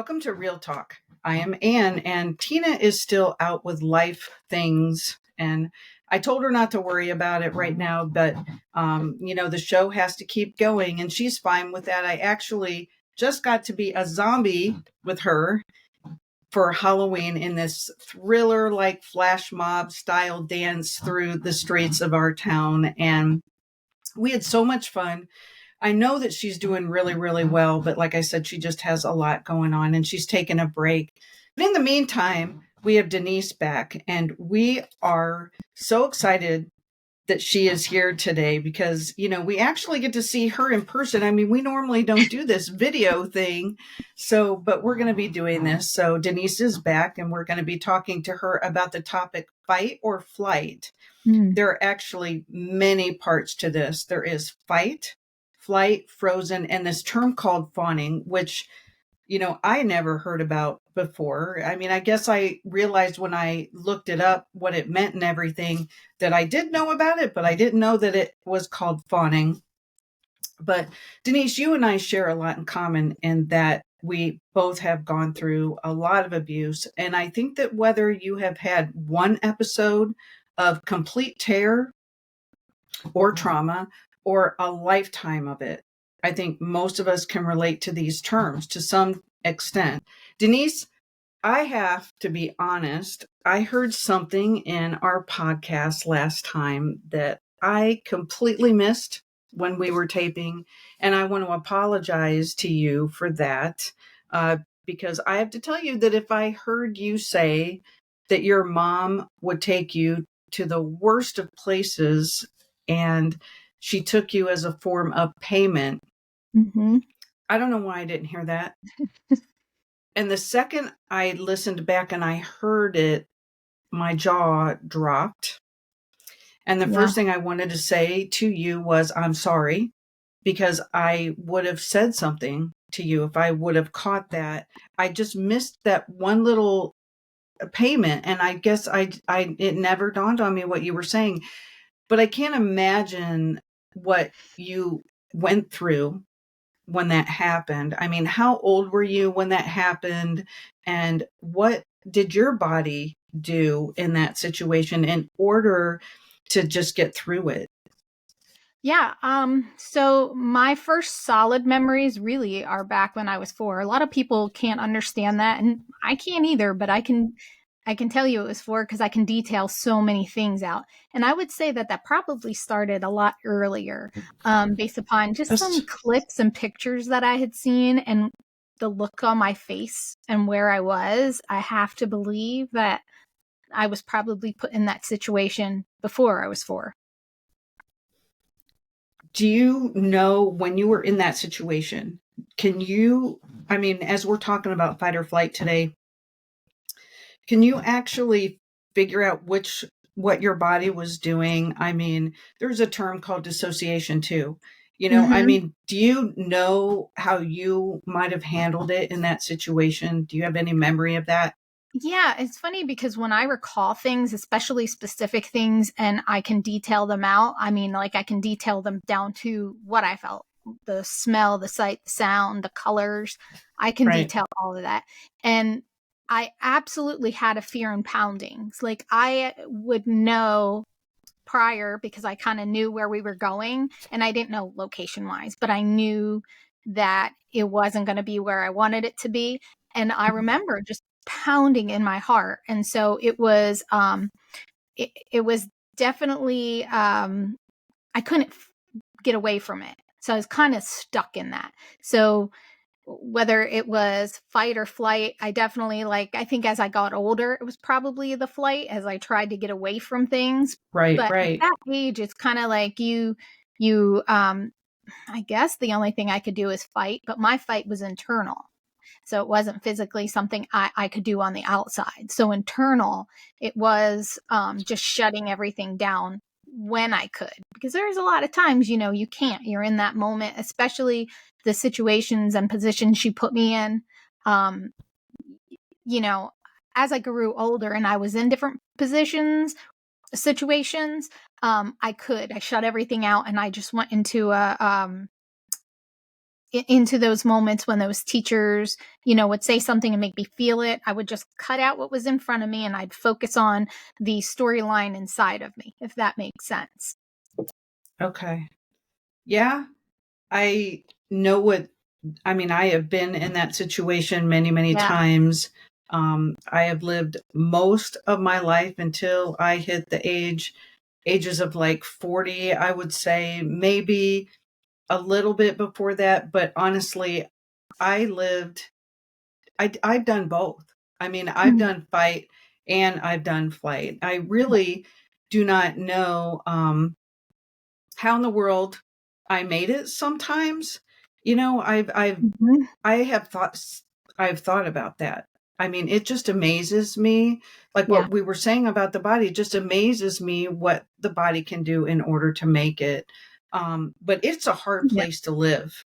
Welcome to Real Talk. I am Ann, and Tina is still out with life things. And I told her not to worry about it right now, but, the show has to keep going, and she's fine with that. I actually just got to be a zombie with her for Halloween in this thriller like flash mob style dance through the streets of our town. And we had so much fun. I know that she's doing really, really well, but like I said, she just has a lot going on and she's taking a break. But in the meantime, we have Denise back, and we are so excited that she is here today because, we actually get to see her in person. I mean, we normally don't do this video thing. But we're going to be doing this. So Denise is back, and we're going to be talking to her about the topic fight or flight. There are actually many parts to this. There is fight, flight, frozen, and this term called fawning, which, I never heard about before. I mean, I guess I realized when I looked it up what it meant and everything that I did know about it, but I didn't know that it was called fawning. But Denise, you and I share a lot in common in that we both have gone through a lot of abuse. And I think that whether you have had one episode of complete terror or trauma or a lifetime of it, I think most of us can relate to these terms to some extent. Denise, I have to be honest. I heard something in our podcast last time that I completely missed when we were taping. And I want to apologize to you for that, because I have to tell you that if I heard you say that your mom would take you to the worst of places and she took you as a form of payment, I don't know why I didn't hear that. And the second I listened back and I heard it, my jaw dropped. And the first thing I wanted to say to you was, I'm sorry, because I would have said something to you if I would have caught that. I just missed that one little payment. And I guess it never dawned on me what you were saying. But I can't imagine what you went through when that happened. I mean, how old were you when that happened? And what did your body do in that situation in order to just get through it? Yeah. So my first solid memories really are back when I was 4. A lot of people can't understand that, and I can't either, but I can tell you it was 4 because I can detail so many things out. And I would say that probably started a lot earlier, based upon just some clips and pictures that I had seen and the look on my face and where I was. I have to believe that I was probably put in that situation before I was 4. Do you know when you were in that situation, as we're talking about fight or flight today, can you actually figure out what your body was doing? I mean, there's a term called dissociation too. I mean, do you know how you might have handled it in that situation? Do you have any memory of that? Yeah, it's funny because when I recall things, especially specific things, and I can detail them out, I mean, like I can detail them down to what I felt, the smell, the sight, the sound, the colors. I can detail all of that. And I absolutely had a fear in poundings. Like I would know prior because I kind of knew where we were going, and I didn't know location wise, but I knew that it wasn't going to be where I wanted it to be. And I remember just pounding in my heart. And so it was, it was definitely, I couldn't get away from it. So I was kind of stuck in that. So whether it was fight or flight, I definitely I think as I got older, it was probably the flight as I tried to get away from things. Right. But at that age, it's kind of like I guess the only thing I could do is fight, but my fight was internal. So it wasn't physically something I could do on the outside. So internal, it was just shutting everything down when I could. Because there's a lot of times, you can't. You're in that moment, especially the situations and positions she put me in. As I grew older and I was in different situations, I shut everything out and I just went into into those moments when those teachers, would say something and make me feel it, I would just cut out what was in front of me and I'd focus on the storyline inside of me, if that makes sense. Okay. Yeah. I know I have been in that situation many, many Yeah. times. I have lived most of my life until I hit the ages of like 40, I would say, maybe a little bit before that. But honestly, I've done both. I've Mhm. done fight and I've done flight. I really do not know how in the world I made it sometimes. You know, Mhm. I have thought I've thought about that. It just amazes me, like Yeah. what we were saying about the body, it just amazes me what the body can do in order to make it. But it's a hard Yeah. place to live.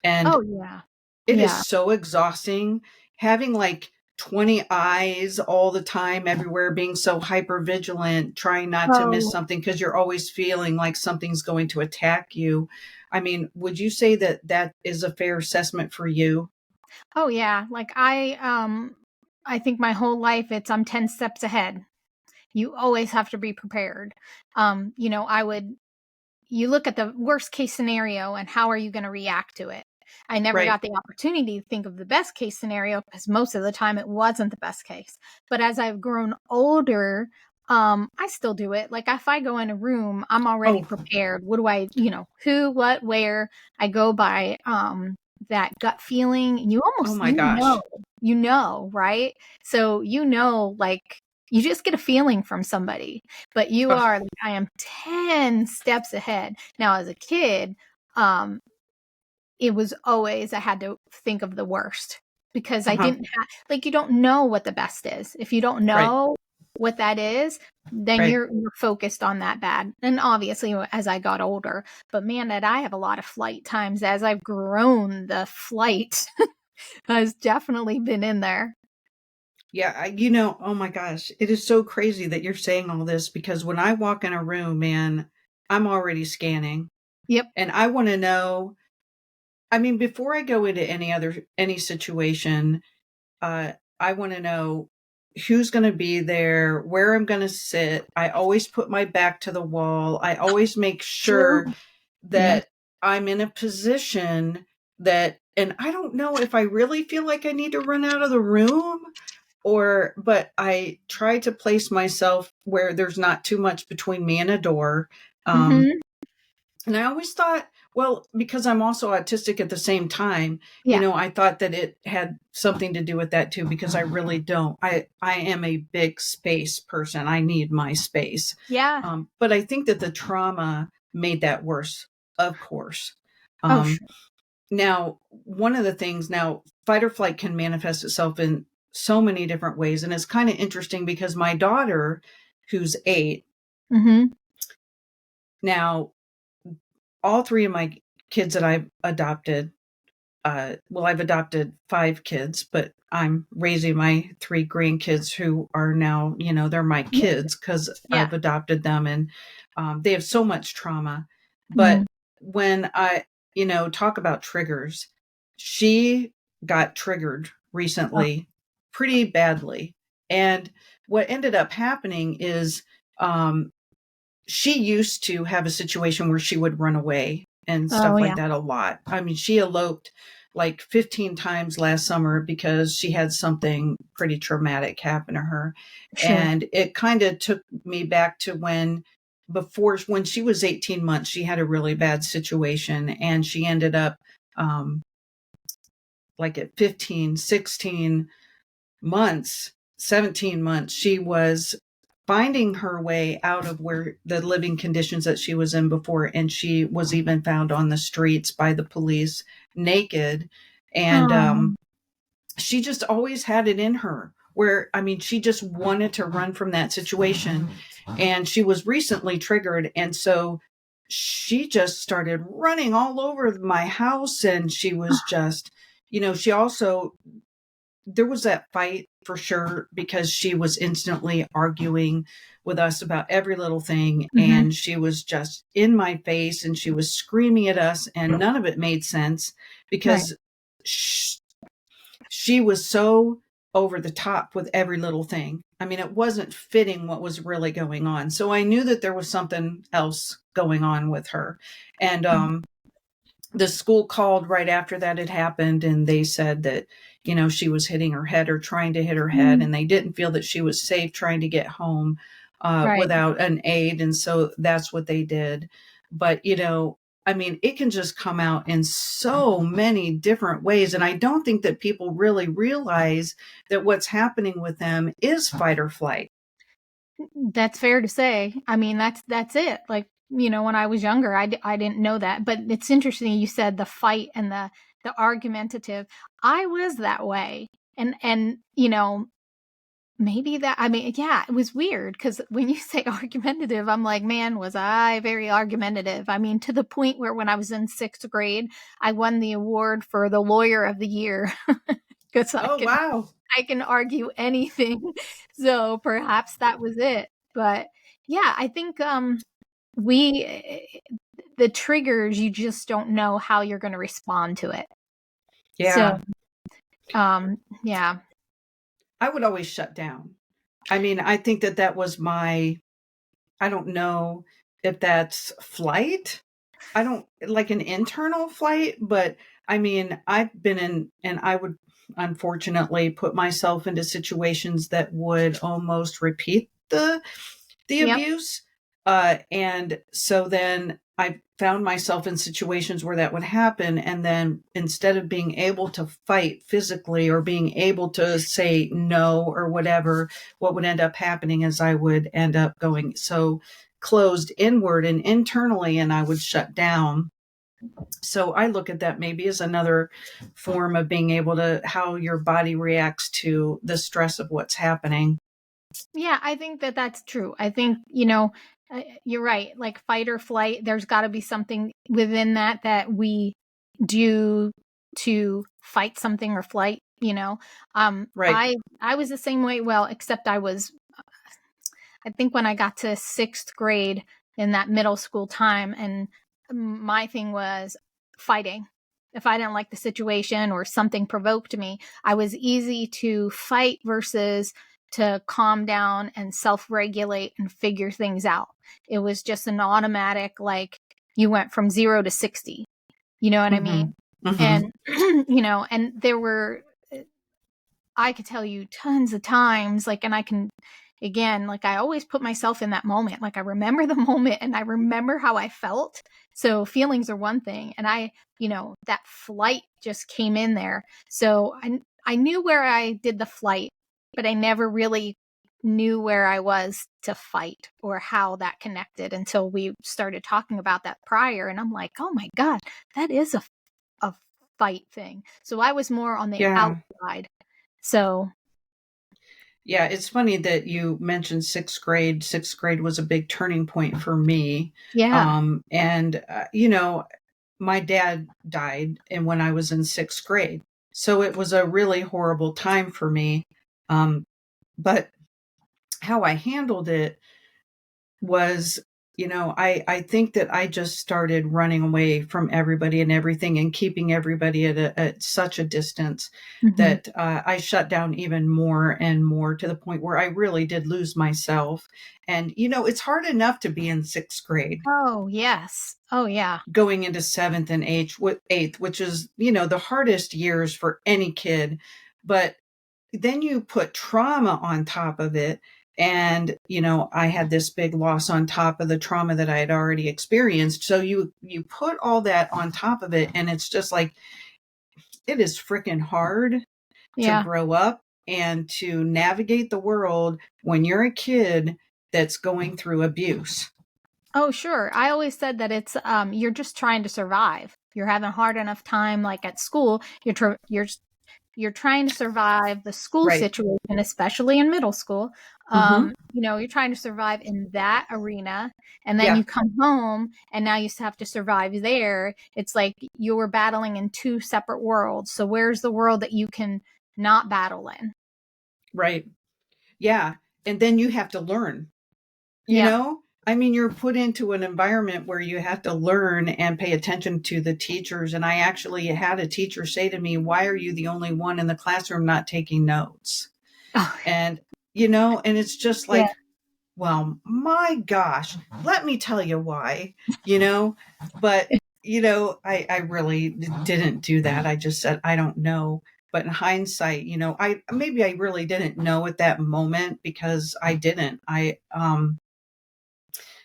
And Oh, yeah. it is Yeah. so exhausting having like 20 eyes all the time everywhere, being so hyper vigilant, trying not to miss Oh, something because you're always feeling like something's going to attack you. Would you say that that is a fair assessment for you? oh, yeah. Like I think my whole life I'm 10 steps ahead. You always have to be prepared. I would you look at the worst case scenario and how are you going to react to it? I never Right. got the opportunity to think of the best case scenario because most of the time it wasn't the best case. But as I've grown older, I still do it. Like if I go in a room, I'm already Oh, prepared. What do I, who, what, where? I go by that gut feeling. And you oh almost my gosh. right? So like you just get a feeling from somebody, but you Ugh, are like, I am 10 steps ahead. Now, as a kid, um, it was always, I had to think of the worst because I uh-huh. didn't have, like, you don't know what the best is. If you don't Right, know what that is, then right. you're focused on that bad. And obviously, as I got older, but man, that I have a lot of flight times as I've grown. The flight has definitely been in there. Yeah, oh my gosh, it is so crazy that you're saying all this because when I walk in a room, man, I'm already scanning Yep. and I want to know. Before I go into any situation, I want to know who's going to be there, where I'm going to sit. I always put my back to the wall. I always make True. sure Yeah. that I'm in a position and I don't know if I really feel like I need to run out of the room but I try to place myself where there's not too much between me and a door. Um, Hmm. and I always thought, well, because I'm also autistic at the same time, Yeah. I thought that it had something to do with that too, because I really don't. I am a big space person. I need my space. Yeah. But I think that the trauma made that worse, of course. Oh, Um, sure. Now, one of the things fight or flight can manifest itself in so many different ways. And it's kind of interesting because my daughter, who's 8, Hmm. now, all three of my kids that I've adopted, I've adopted 5 kids, but I'm raising my 3 grandkids who are now, they're my Yeah. kids because Yeah. I've adopted them and they have so much trauma. Mm. But when talk about triggers, she got triggered Oh, recently pretty badly. And what ended up happening is um, she used to have a situation where she would run away and oh, stuff like yeah. that a lot. She eloped like 15 times last summer because she had something pretty traumatic happen to her. Sure. And it kind of took me back to when she was 18 months, she had a really bad situation and she ended up um, like at 15, 16 months, 17 months, she was finding her way out of where the living conditions that she was in before. And she was even found on the streets by the police naked. And Oh, she just always had it in her where, she just wanted to run from that situation. And she was recently triggered. And so she just started running all over my house. And she was just, she also there was that fight for sure, because she was instantly arguing with us about every little thing. Mm-hmm. And she was just in my face and she was screaming at us, and none of it made sense Right. because she was so over the top with every little thing. I mean, it wasn't fitting what was really going on. So I knew that there was something else going on with her. And the school called right after that had happened, and they said that, she was hitting her head or trying to hit her head, Mm-hmm. and they didn't feel that she was safe trying to get home Right. without an aid. And so that's what they did. But, I mean, it can just come out in so many different ways. And I don't think that people really realize that what's happening with them is fight or flight. That's fair to say. I mean, that's it. Like, when I was younger, I didn't know that. But it's interesting you said the fight and the argumentative. I was that way. And maybe that, I mean, yeah, it was weird because when you say argumentative, I'm like, man, was I very argumentative? I mean, to the point where when I was in 6th grade, I won the award for the lawyer of the year because Oh, wow. I can argue anything. So perhaps that was it. But yeah, I think we the triggers, you just don't know how you're going to respond to it. So Yeah. yeah. I would always shut down. I mean, I think that that was I don't know if that's flight. I don't like an internal flight, but I mean, I've been in, and I would unfortunately put myself into situations that would almost repeat the Yep. abuse. And so then I found myself in situations where that would happen. And then instead of being able to fight physically or being able to say no or whatever, what would end up happening is I would end up going so closed inward and internally, and I would shut down. So I look at that maybe as another form of being able to, how your body reacts to the stress of what's happening. Yeah, I think that that's true. I think, you're right. Like fight or flight, there's got to be something within that we do to fight something or flight, Right. I was the same way, well, except I think when I got to 6th grade in that middle school time, and my thing was fighting. If I didn't like the situation or something provoked me, I was easy to fight versus to calm down and self regulate and figure things out. It was just an automatic, like you went from 0 to 60. You know what I Mm-hmm. mean? Mm-hmm. And, and there were, I could tell you tons of times, like, and I can, again, like, I always put myself in that moment. Like, I remember the moment and I remember how I felt. So, feelings are one thing. And that flight just came in there. So, I knew where I did the flight, but I never really knew where I was to fight or how that connected until we started talking about that prior. And I'm like, oh my God, that is a fight thing. So, I was more on the Yeah. outside. So, Yeah. It's funny that you mentioned sixth grade. Sixth grade was a big turning point for me. yeah. And, my dad died and when I was in sixth grade. So it was a really horrible time for me. But how I handled it was, I think that I just started running away from everybody and everything and keeping everybody at such a distance Mhm. that I shut down even more and more, to the point where I really did lose myself. And, it's hard enough to be in sixth grade Oh, yes. Oh, yeah. going into seventh and eighth, which is, the hardest years for any kid. But then you put trauma on top of it. And, I had this big loss on top of the trauma that I had already experienced. So you put all that on top of it. And it's just like, it is freaking hard to Yeah. grow up and to navigate the world when you're a kid that's going through abuse. Oh, sure. I always said that it's you're just trying to survive. You're having a hard enough time like at school. You're trying to survive the school Right. situation, especially in middle school. Mm-hmm. You're trying to survive in that arena, and then Yeah. you come home, and now you have to survive there. It's like you were battling in two separate worlds. So where's the world that you can not battle in. Right. Yeah. And then you have to learn, Yeah. I mean, you're put into an environment where you have to learn and pay attention to the teachers. And I actually had a teacher say to me, "Why are you the only one in the classroom not taking notes?" Oh, And, and it's just yeah. like, well, my gosh, let me tell you why, you know, but, I really didn't do that. I just said, I don't know. But in hindsight, I really didn't know at that moment because I didn't.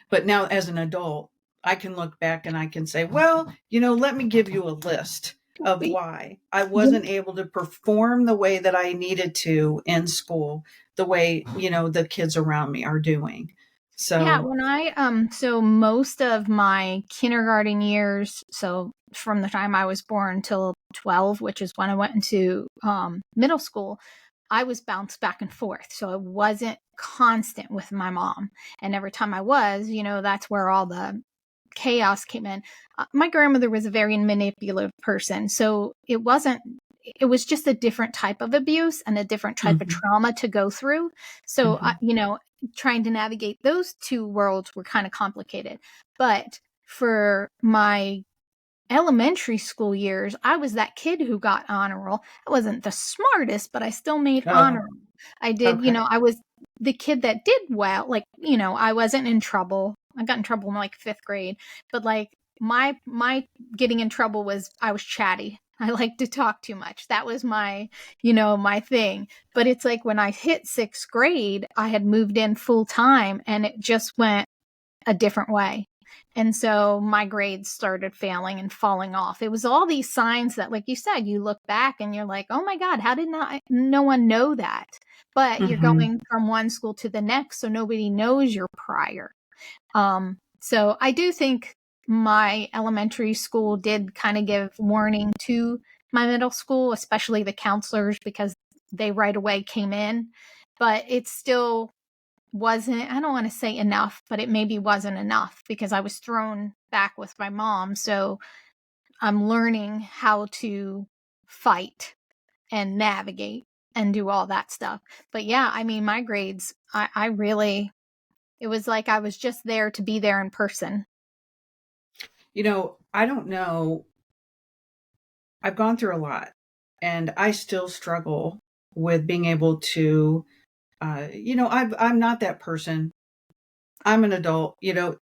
But now as an adult, I can look back and I can say, well, let me give you a list of why I wasn't able to perform the way that I needed to in school, the way, the kids around me are doing. Yeah, So, when I so most of my kindergarten years, so from the time I was born till 12, which is when I went into middle school, I was bounced back and forth. So I wasn't constant with my mom. And every time I was, that's where all the chaos came in. My grandmother was a very manipulative person. So it was just a different type of abuse and a different type of mhm, trauma to go through. So, mhm. trying to navigate those two worlds were kind of complicated. But for my elementary school years, I was that kid who got honor roll. I wasn't the smartest, but I still made honor Oh, roll. I did, okay. I was the kid that did well. Like, I wasn't in trouble. I got in trouble in like 5th grade, but like my getting in trouble was I was chatty. I like to talk too much. That was my thing. But it's like when I hit 6th grade, I had moved in full time and it just went a different way. And so my grades started failing and falling off. It was all these signs that, like you said, you look back and you're like, oh my God, how did no one know that? But you're Mhm. going from one school to the next, so nobody knows your prior. So I do think my elementary school did kind of give warning to my middle school, especially the counselors, because they right away came in. But it still wasn't, I don't want to say enough, but it maybe wasn't enough because I was thrown back with my mom. So I'm learning how to fight and navigate and do all that stuff. But yeah, I mean, my grades, I really, it was like I was just there to be there in person. I don't know. I've gone through a lot and I still struggle with being able to, I'm not that person. I'm an adult,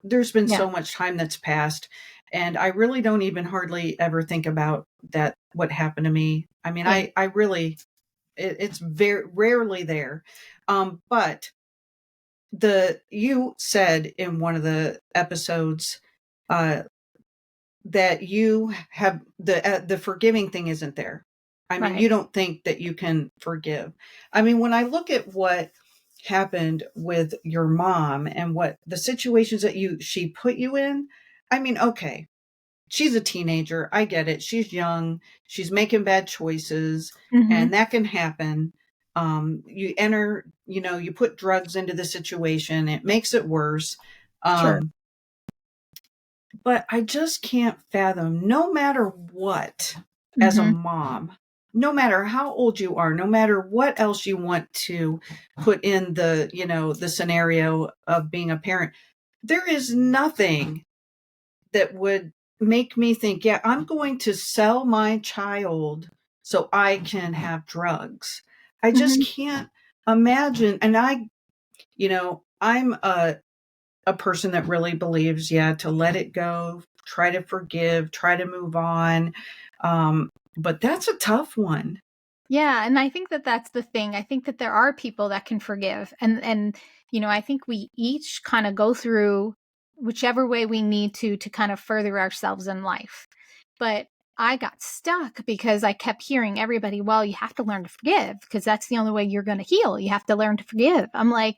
there's been Yeah. so much time that's passed and I really don't even hardly ever think about that, what happened to me. I mean, Yeah. I really, it's very rarely there. But you said in one of the episodes, uh, that you have the forgiving thing isn't there. I mean, Right. you don't think that you can forgive. I mean, when I look at what happened with your mom and what the situations that she put you in, I mean, okay, she's a teenager. I get it. She's young. She's making bad choices, Mm-hmm. and that can happen. You put drugs into the situation. It makes it worse. Sure. Um, but I just can't fathom, no matter what, as a Mm-hmm. mom, no matter how old you are, no matter what else you want to put in the scenario of being a parent, there is nothing that would make me think, yeah, I'm going to sell my child so I can have drugs. I just Mm-hmm. can't imagine. And I'm a person that really believes, yeah, to let it go, try to forgive, try to move on. But that's a tough one. Yeah, and I think that that's the thing. I think that there are people that can forgive, and I think we each kind of go through whichever way we need to kind of further ourselves in life. But I got stuck because I kept hearing everybody, well, you have to learn to forgive because that's the only way you're going to heal. You have to learn to forgive. I'm like,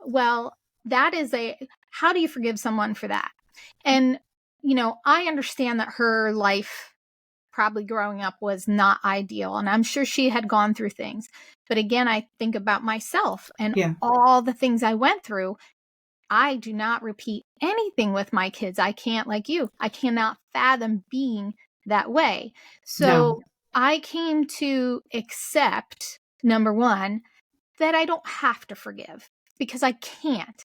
well, that is how do you forgive someone for that? And I understand that her life probably growing up was not ideal. And I'm sure she had gone through things. But again, I think about myself and Yeah. all the things I went through. I do not repeat anything with my kids. I can't, like you, I cannot fathom being that way. No. So I came to accept, number one, that I don't have to forgive because I can't.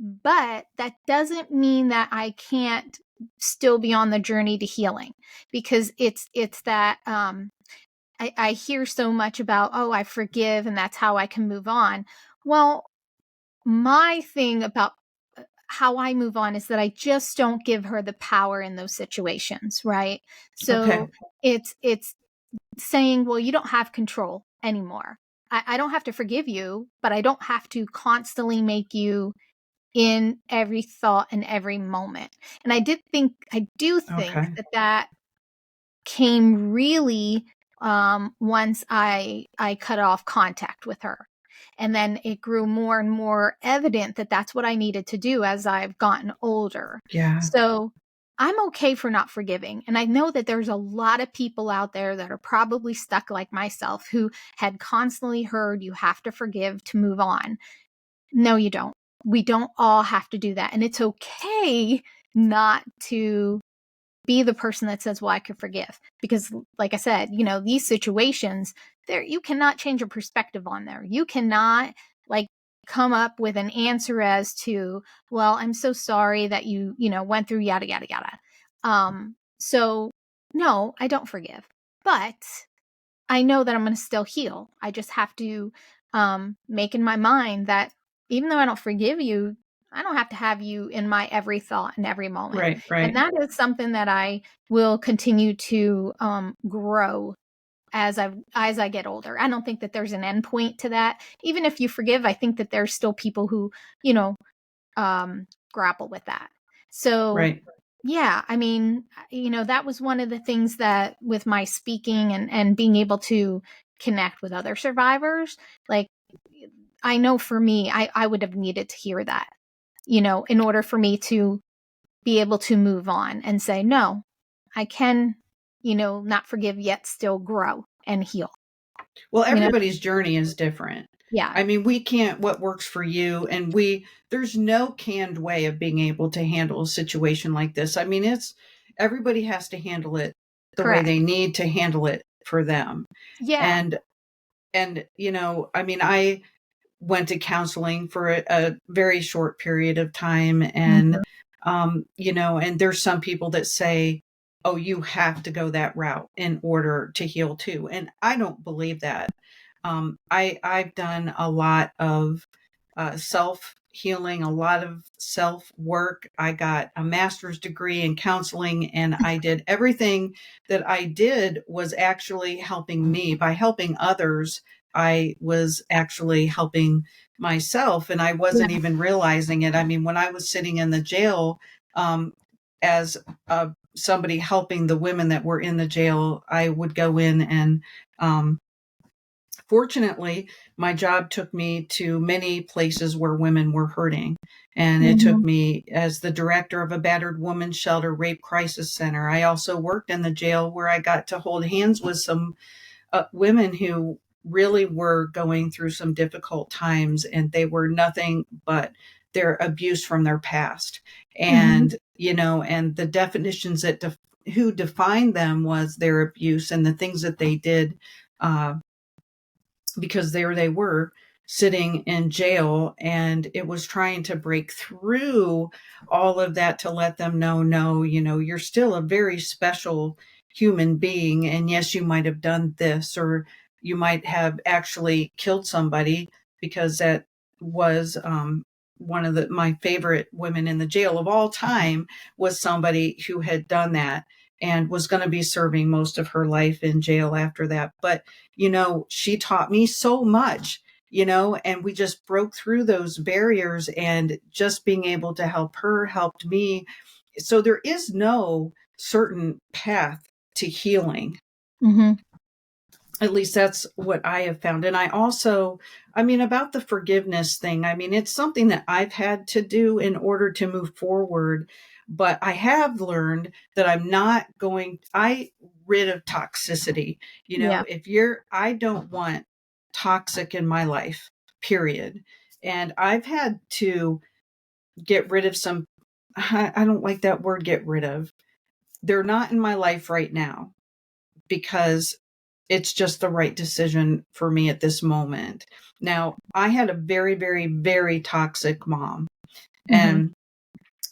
But that doesn't mean that I can't still be on the journey to healing, because it's that I hear so much about, oh, I forgive and that's how I can move on. Well, my thing about how I move on is that I just don't give her the power in those situations, right? Okay. So it's saying, well, you don't have control anymore. I don't have to forgive you, but I don't have to constantly make you in every thought and every moment. And I do think Okay. that came really once I cut off contact with her. And then it grew more and more evident that that's what I needed to do as I've gotten older. Yeah. So I'm okay for not forgiving. And I know that there's a lot of people out there that are probably stuck like myself, who had constantly heard you have to forgive to move on. No, you don't. We don't all have to do that. And it's okay not to be the person that says, well, I could forgive. Because, like I said, these situations, there, you cannot change your perspective on there. You cannot, like, come up with an answer as to, well, I'm so sorry that you went through yada, yada, yada. So no, I don't forgive. But I know that I'm going to still heal. I just have to make in my mind that even though I don't forgive you, I don't have to have you in my every thought and every moment. Right. And Right. that is something that I will continue to grow as I get older. I don't think that there's an end point to that. Even if you forgive, I think that there's still people who, you know, grapple with that. So, Right. yeah, I mean, that was one of the things that with my speaking and being able to connect with other survivors, like, I know for me, I would have needed to hear that, in order for me to be able to move on and say, no, I can, not forgive yet still grow and heal. Well, You know? everybody's journey is different. Yeah, I mean, we can't what works for you, and there's no canned way of being able to handle a situation like this. I mean, it's everybody has to handle it the way they correct. need to handle it for them. Yeah. And I mean, I went to counseling for a very short period of time, and Mhm. and there's some people that say, oh, you have to go that route in order to heal too, and I don't believe that. I've done a lot of self healing, a lot of self work. I got a master's degree in counseling, and I did everything that I did was actually helping me. By helping others, I was actually helping myself, and I wasn't Yeah. even realizing it. I mean, when I was sitting in the jail, as somebody helping the women that were in the jail, I would go in and fortunately, my job took me to many places where women were hurting. And it took Mhm. me as the director of a battered women's shelter rape crisis center. I also worked in the jail where I got to hold hands with some women who really were going through some difficult times, and they were nothing but their abuse from their past. Mhm. And the definitions that who defined them was their abuse and the things that they did, uh, because there they were sitting in jail, and it was trying to break through all of that to let them know, no, you're still a very special human being, and yes, you might have done this, or you might have actually killed somebody, because that was one of my favorite women in the jail of all time was somebody who had done that and was going to be serving most of her life in jail after that. But she taught me so much, and we just broke through those barriers, and just being able to help her helped me. So there is no certain path to healing. Mhm. At least that's what I have found. And I mean, about the forgiveness thing, I mean, it's something that I've had to do in order to move forward. But I have learned that I rid of toxicity. Yeah. I don't want toxic in my life, period. And I've had to get rid of some, I don't like that word, get rid of. They're not in my life right now because it's just the right decision for me at this moment. Now, I had a very, very, very toxic mom Mm-hmm. and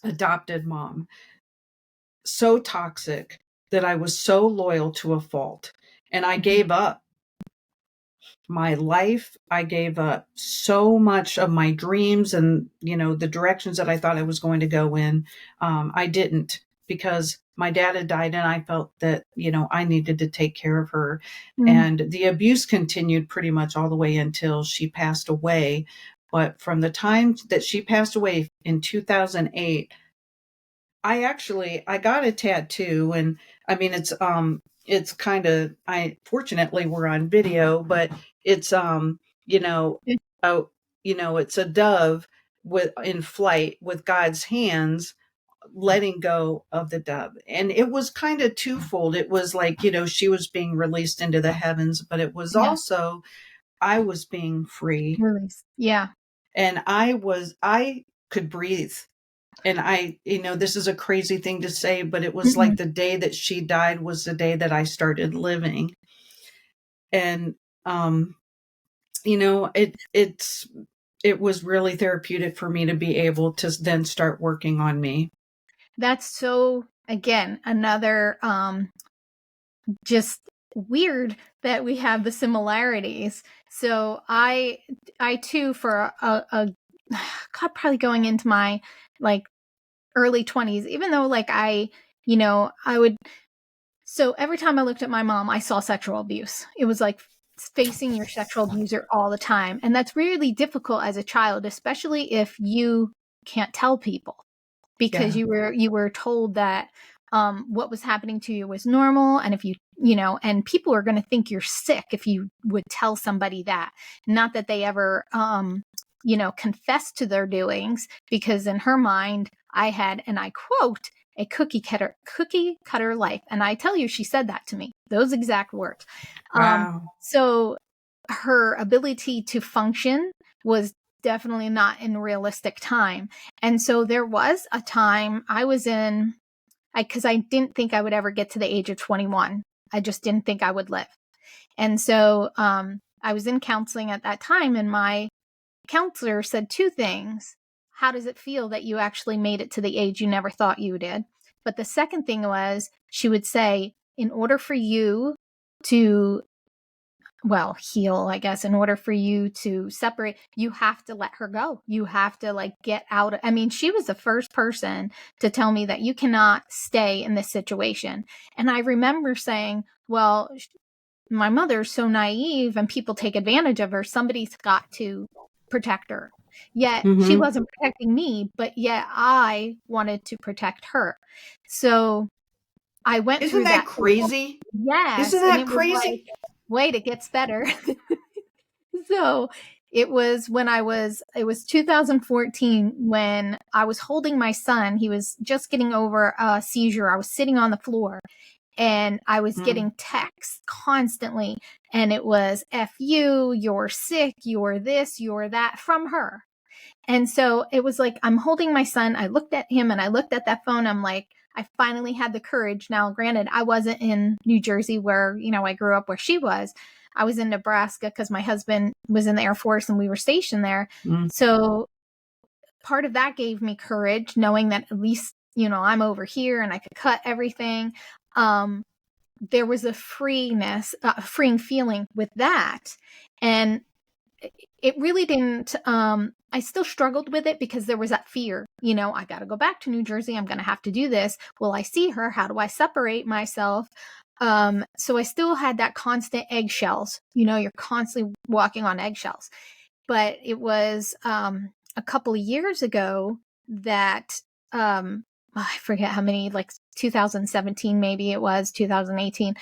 adopted mom. So toxic that I was so loyal to a fault. And I Mm-hmm. gave up my life. I gave up so much of my dreams and, the directions that I thought I was going to go in. I didn't, because my dad had died and I felt that, I needed to take care of her. Mm-hmm. And the abuse continued pretty much all the way until she passed away. But from the time that she passed away in 2008, I got a tattoo, and I mean it's kind of, I fortunately we're on video, but it's you know a it's a dove with in flight with God's hands letting go of the dove. And it was kind of twofold. It was like, she was being released into the heavens, but it was Yeah. also I was being free, Release. Yeah. and I could breathe. And this is a crazy thing to say, but it was Mm-hmm. like the day that she died was the day that I started living. And, um, it was really therapeutic for me to be able to then start working on me. That's so, again, another just weird that we have the similarities. So I too, for a God, probably going into my like early 20s, even though like I would, so every time I looked at my mom, I saw sexual abuse. It was like facing your sexual abuser all the time. And that's really difficult as a child, especially if you can't tell people, because Yeah. you were told that what was happening to you was normal, and if and people are going to think you're sick if you would tell somebody that. Not that they ever confess to their doings, because in her mind I had, and I quote, a cookie cutter life. And I tell you, she said that to me, those exact words. Wow. So her ability to function was definitely not in realistic time. And so there was a time I was in, because I didn't think I would ever get to the age of 21. I just didn't think I would live. And so I was in counseling at that time, and my counselor said two things. How does it feel that you actually made it to the age you never thought you did? But the second thing was, she would say, in order for you to heal, I guess, in order for you to separate, you have to let her go. You have to like get out. I mean, she was the first person to tell me that you cannot stay in this situation. And I remember saying, well, my mother's so naive and people take advantage of her. Somebody's got to protect her. Yet she Hmm. wasn't protecting me, but yet I wanted to protect her. So I went Isn't through that that. crazy? Isn't Yes. And that it was like, crazy? wait, it gets better. So it was it was 2014 when I was holding my son. He was just getting over a seizure. I was sitting on the floor and I was Mm. getting texts constantly. And it was, F you, you're sick, you're this, you're that, from her. And so it was like, I'm holding my son. I looked at him and I looked at that phone. I'm like, I finally had the courage. Now, granted, I wasn't in New Jersey where, I grew up, where she was. I was in Nebraska because my husband was in the Air Force and we were stationed there. Mm. So part of that gave me courage, knowing that at least, I'm over here and I could cut everything. There was a freeing feeling with that. And it really didn't, I still struggled with it because there was that fear, I got to go back to New Jersey. I'm going to have to do this. Will I see her? How do I separate myself? So I still had that constant eggshells, you're constantly walking on eggshells. But it was a couple of years ago that I forget how many, like 2017, maybe it was 2018,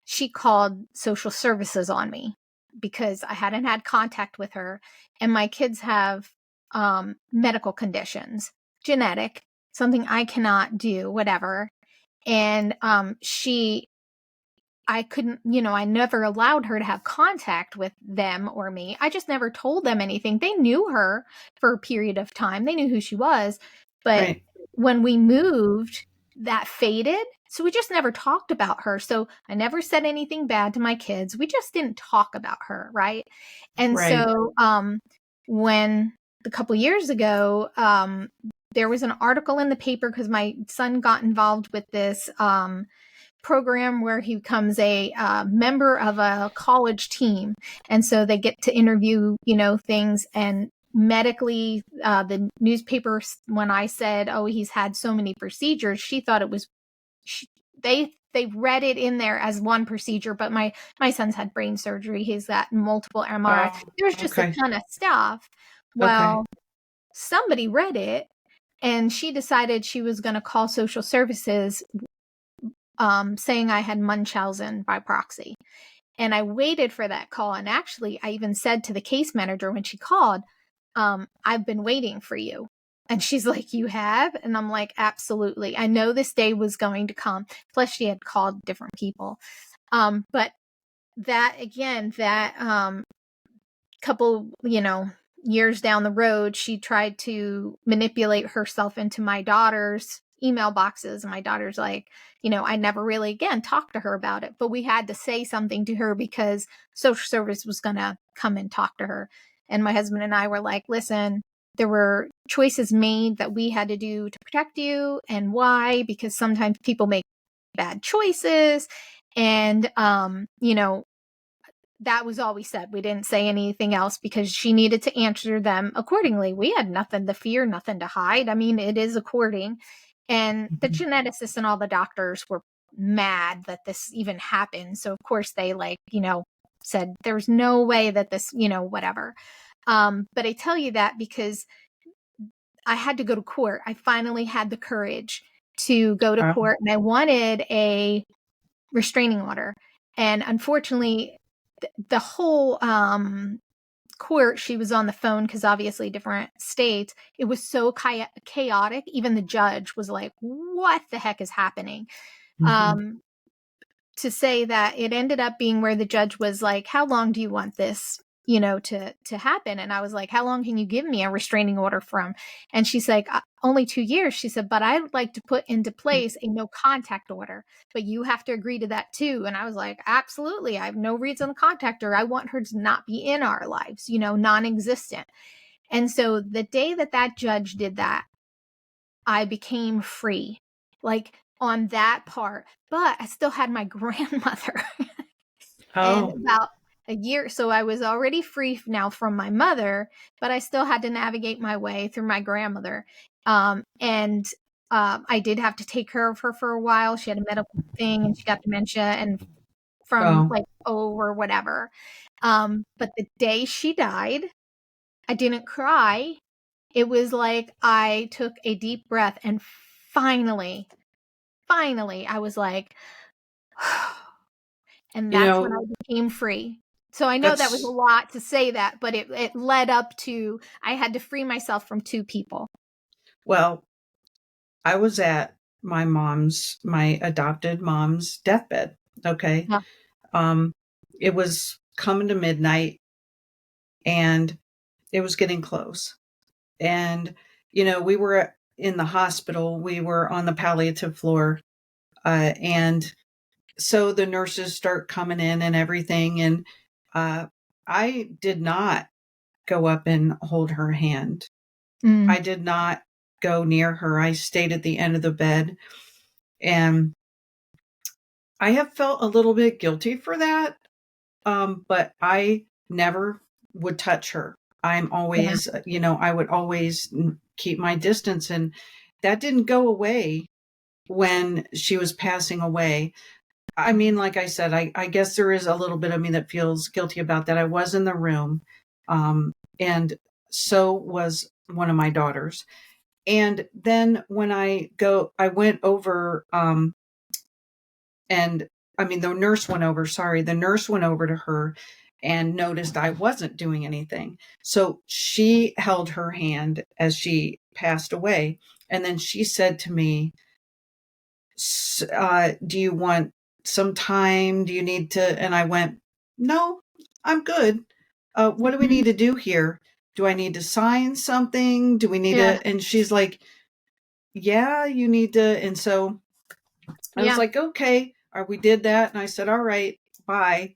she called social services on me because I hadn't had contact with her. And my kids have medical conditions, genetic, something I cannot do, whatever. And I couldn't, I never allowed her to have contact with them or me. I just never told them anything. They knew her for a period of time. They knew who she was. But Right. when we moved, that faded. So we just never talked about her. So I never said anything bad to my kids. We just didn't talk about her, right? And Right. so when a couple years ago, there was an article in the paper because my son got involved with this program where he becomes a member of a college team. And so they get to interview, things. And medically, the newspaper, when I said, oh, he's had so many procedures, she thought it was, they read it in there as one procedure, but my son's had brain surgery. He's got multiple MRI. Oh, There's just a okay. ton of stuff. Okay. Well, somebody read it, and she decided she was going to call social services, saying I had Munchausen by proxy. And I waited for that call. And actually, I even said to the case manager when she called, I've been waiting for you. And she's like, you have? And I'm like, absolutely. I know this day was going to come. Plus, she had called different people. But that, again, that couple, years down the road, she tried to manipulate herself into my daughter's email boxes. And my daughter's like, I never really, again, talked to her about it. But we had to say something to her because social service was going to come and talk to her. And my husband and I were like, listen, there were choices made that we had to do to protect you. And why? Because sometimes people make bad choices. And, that was all we said. We didn't say anything else because she needed to answer them accordingly. We had nothing to fear, nothing to hide. I mean, it is according. And the Mhm. geneticists and all the doctors were mad that this even happened. So, of course, they said there's no way that this, whatever. But I tell you that because I had to go to court. I finally had the courage to go to Oh, court, and I wanted a restraining order. And unfortunately, the whole court, she was on the phone because obviously different states. It was so chaotic. Even the judge was like, what the heck is happening? mhm. To say that it ended up being where the judge was like, how long do you want this to happen? And I was like, how long can you give me a restraining order from? And she's like, only 2 years. She said, but I would like to put into place a no contact order, but you have to agree to that too. And I was like, absolutely, I have no reason to contact her. I want her to not be in our lives, non-existent. And so the day that that judge did that, I became free, like on that part. But I still had my grandmother. And Oh, about a year, so I was already free now from my mother, but I still had to navigate my way through my grandmother. And I did have to take care of her for a while. She had a medical thing and she got dementia and from oh, or whatever. But the day she died, I didn't cry. It was like I took a deep breath and finally, I was like, and you that's when I know, became free. So I know that was a that's, lot to say that, but it led up to I had to free myself from two people. well, I was at my adopted mom's deathbed. Okay. Yeah. Um, it was coming to midnight and it was getting close. And, we were in the hospital, we were on the palliative floor. And so the nurses start coming in and everything. And I did not go up and hold her hand. Mm. I did not go near her. I stayed at the end of the bed. And I have felt a little bit guilty for that. But I never would touch her. I'm Yeah. always, I would always keep my distance. And that didn't go away when she was passing away. I mean, like I said, I guess there is a little bit of me that feels guilty about that. I was in the room, and so was one of my daughters. And then when I went over, and I mean, the nurse went over to her and noticed I wasn't doing anything. So she held her hand as she passed away. And then she said to me, do you want some time? Do you need to? And I went, no, I'm good. What do we Mhm. need to do here? Do I need to sign something? Do we need Yeah. to? And she's like, yeah, you need to. And so I was Yeah. like, okay, we did that. And I said, all right, bye.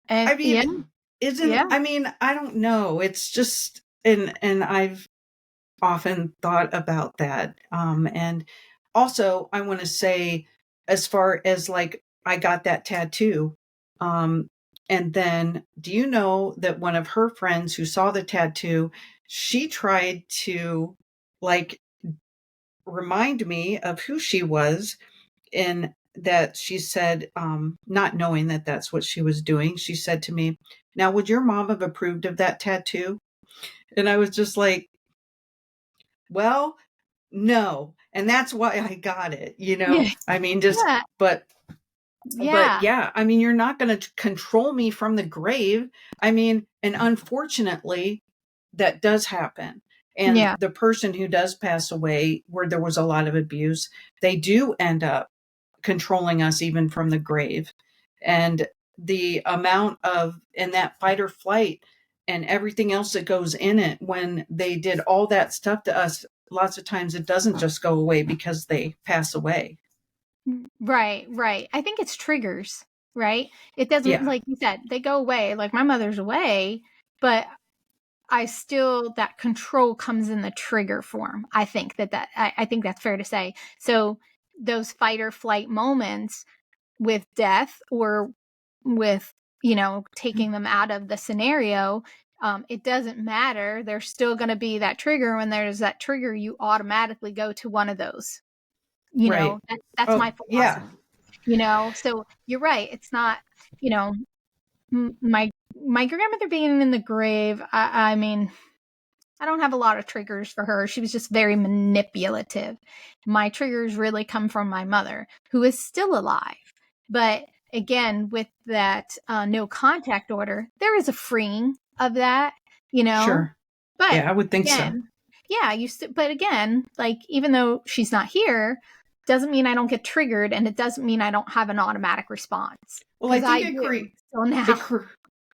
And I yeah, mean, yeah. I mean, I don't know. It's just, and I've often thought about that. And also I want to say, as far as like, I got that tattoo. Um, and then do you know that one of her friends who saw the tattoo, she tried to like remind me of who she was, and that she said, not knowing that that's what she was doing, she said to me, now, would your mom have approved of that tattoo? And I was just like, well, no. And that's why I got it, you Yeah. know? I mean, just, Yeah. but, Yeah. yeah, I mean, you're not going to control me from the grave. I mean, and unfortunately, that does happen. And Yeah. the person who does pass away, where there was a lot of abuse, they do end up controlling us even from the grave. And the amount of, in that fight or flight and everything else that goes in it, when they did all that stuff to us, lots of times it doesn't just go away because they pass away. Right, right. I think it's triggers, right? It doesn't, Yeah, like you said, they go away. Like my mother's away, but I still, that control comes in the trigger form. I think I think that's fair to say. So those fight or flight moments with death, or with, taking them out of the scenario, it doesn't matter. There's still going to be that trigger. When there's that trigger, you automatically go to one of those. right. That's Oh, my yeah, philosophy. So you're right. It's not, you know, my grandmother being in the grave. I mean, I don't have a lot of triggers for her. She was just very manipulative. My triggers really come from my mother, who is still alive. But again, with that no contact order, there is a freeing of that, you know. sure. But Yeah, I would think so. again, yeah, but again, like, even though she's not here, doesn't mean I don't get triggered, and it doesn't mean I don't have an automatic response, Well, I because think I do. So it, now, cre-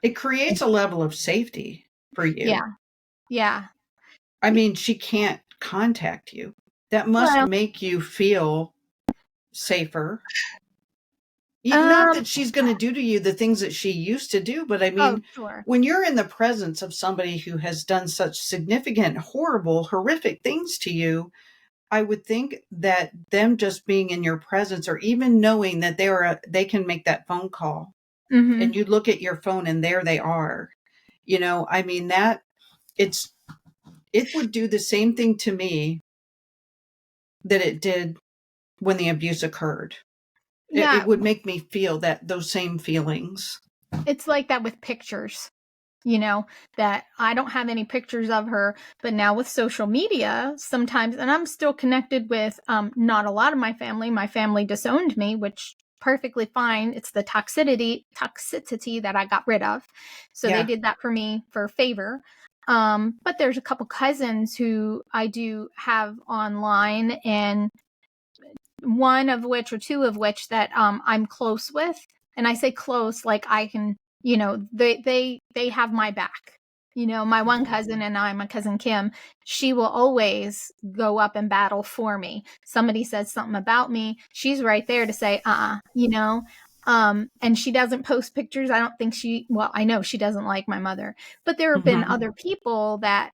it creates a level of safety for you. yeah, yeah. I mean, she can't contact you. That must Well, make you feel safer. Not um, that she's going to do to you the things that she used to do, but I oh, mean, sure. when you're in the presence of somebody who has done such significant, horrible, horrific things to you, I would think that them just being in your presence, or even knowing that they can make that phone call, and Mm-hmm. you look at your phone and there they are. I mean, that it's it would do the same thing to me that it did when the abuse occurred. It Yeah, would make me feel those same feelings. it's like that with pictures, you know, that I don't have any pictures of her, but now with social media, sometimes, and I'm still connected with not a lot of my family. My family disowned me, which perfectly fine. It's the toxicity that I got rid of. So they Yeah. did that for me for a favor. But there's a couple cousins who I do have online, and one of which, or two of which, that I'm close with. And I say close, like I can, they have my back. My one cousin and I, my cousin Kim, she will always go up and battle for me. Somebody says something about me, she's right there to say, and she doesn't post pictures. I don't think well, I know she doesn't like my mother, but there have been Hmm. other people that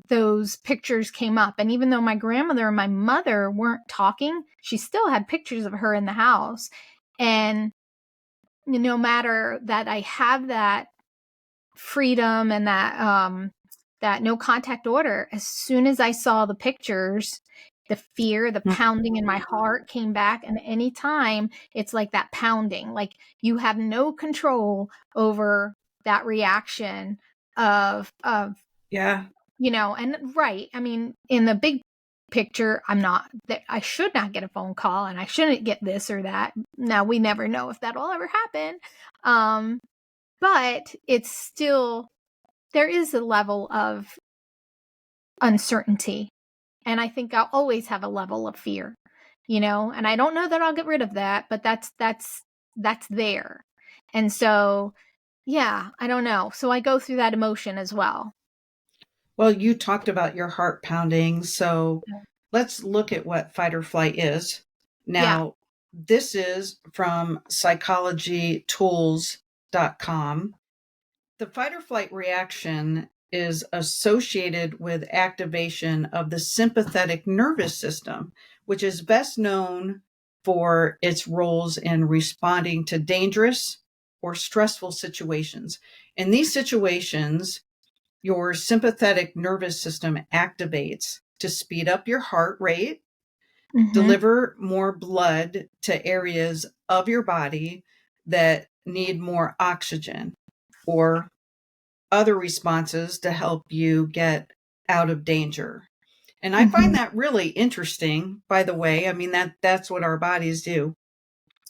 those pictures came up. And even though my grandmother and my mother weren't talking, she still had pictures of her in the house. And no matter that I have that freedom and that no contact order, as soon as I saw the pictures, the fear, the pounding in my heart came back. And anytime it's like that pounding, like you have no control over that reaction of Yeah. and right. I mean, in the big picture, I should not get a phone call, and I shouldn't get this or that. Now, we never know if that'll ever happen. Um, but it's still, there is a level of uncertainty. And I think I'll always have a level of fear, and I don't know that I'll get rid of that, but that's there. And so, yeah, I don't know. So I go through that emotion as well. Well, you talked about your heart pounding. So Yeah. let's look at what fight or flight is. Yeah. Now, this is from psychologytools.com. The fight or flight reaction is associated with activation of the sympathetic nervous system, which is best known for its roles in responding to dangerous or stressful situations. In these situations, your sympathetic nervous system activates to speed up your heart rate, Mm-hmm. deliver more blood to areas of your body that need more oxygen, or other responses to help you get out of danger. And I find Mm-hmm. that really interesting, by the way. I mean, that's what our bodies do.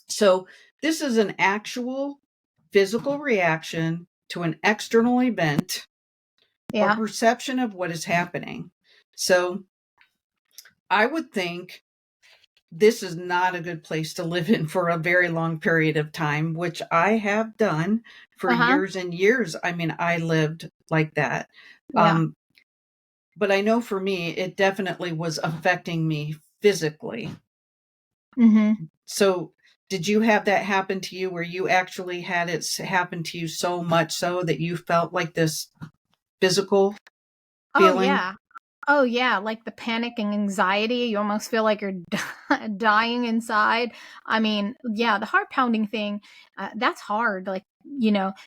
So this is an actual physical reaction to an external event or Yeah. perception of what is happening. So I would think this is not a good place to live in for a very long period of time, which I have done for Uh-huh. years and years. I mean, I lived like that. Yeah. Um, but I know for me, it definitely was affecting me physically. Mm-hmm. So, did you have that happen to you where you actually had it happen to you so much so that you felt like this physical Oh feeling? yeah. Oh yeah, like the panic and anxiety, you almost feel like you're dying inside. I mean, yeah, the heart pounding thing, that's hard, like,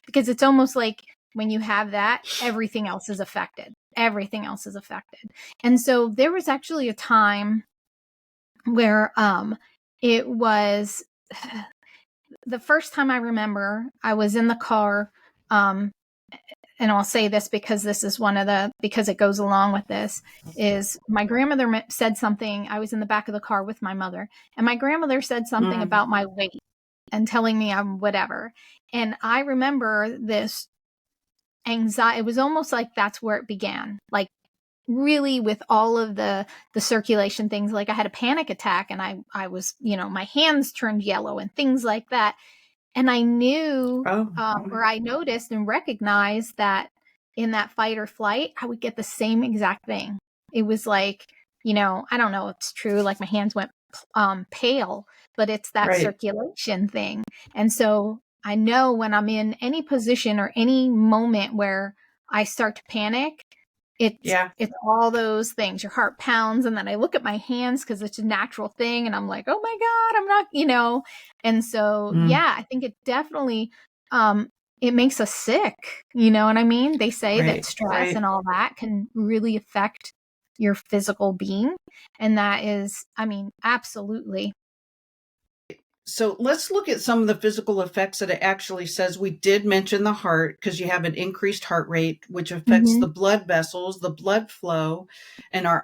because it's almost like when you have that, everything else is affected. Everything else is affected. And so there was actually a time where it was the first time I remember I was in the car, um and I'll say this because this is because it goes along with this, is my grandmother said something. I was in the back of the car with my mother, and my grandmother said something Mm. about my weight and telling me I'm whatever. And I remember this anxiety. It was almost like that's where it began. Like, really, with all of the circulation things, like I had a panic attack, and I was, my hands turned yellow and things like that. And I knew, Oh, or I noticed and recognized that in that fight or flight, I would get the same exact thing. It was like, I don't know if it's true, like my hands went pale, but it's that right. circulation thing. And so I know when I'm in any position or any moment where I start to panic, it's Yeah. it's all those things. Your heart pounds, and then I look at my hands because it's a natural thing, and I'm like, oh my God, I'm not. And so, Mm. yeah, I think it definitely, it makes us sick. You know what I mean? They say that Right. stress and Right. all that can really affect your physical being. And that is, I mean, absolutely. So let's look at some of the physical effects that it actually says. We did mention the heart because you have an increased heart rate, which affects Mm-hmm. the blood vessels, the blood flow, and uh,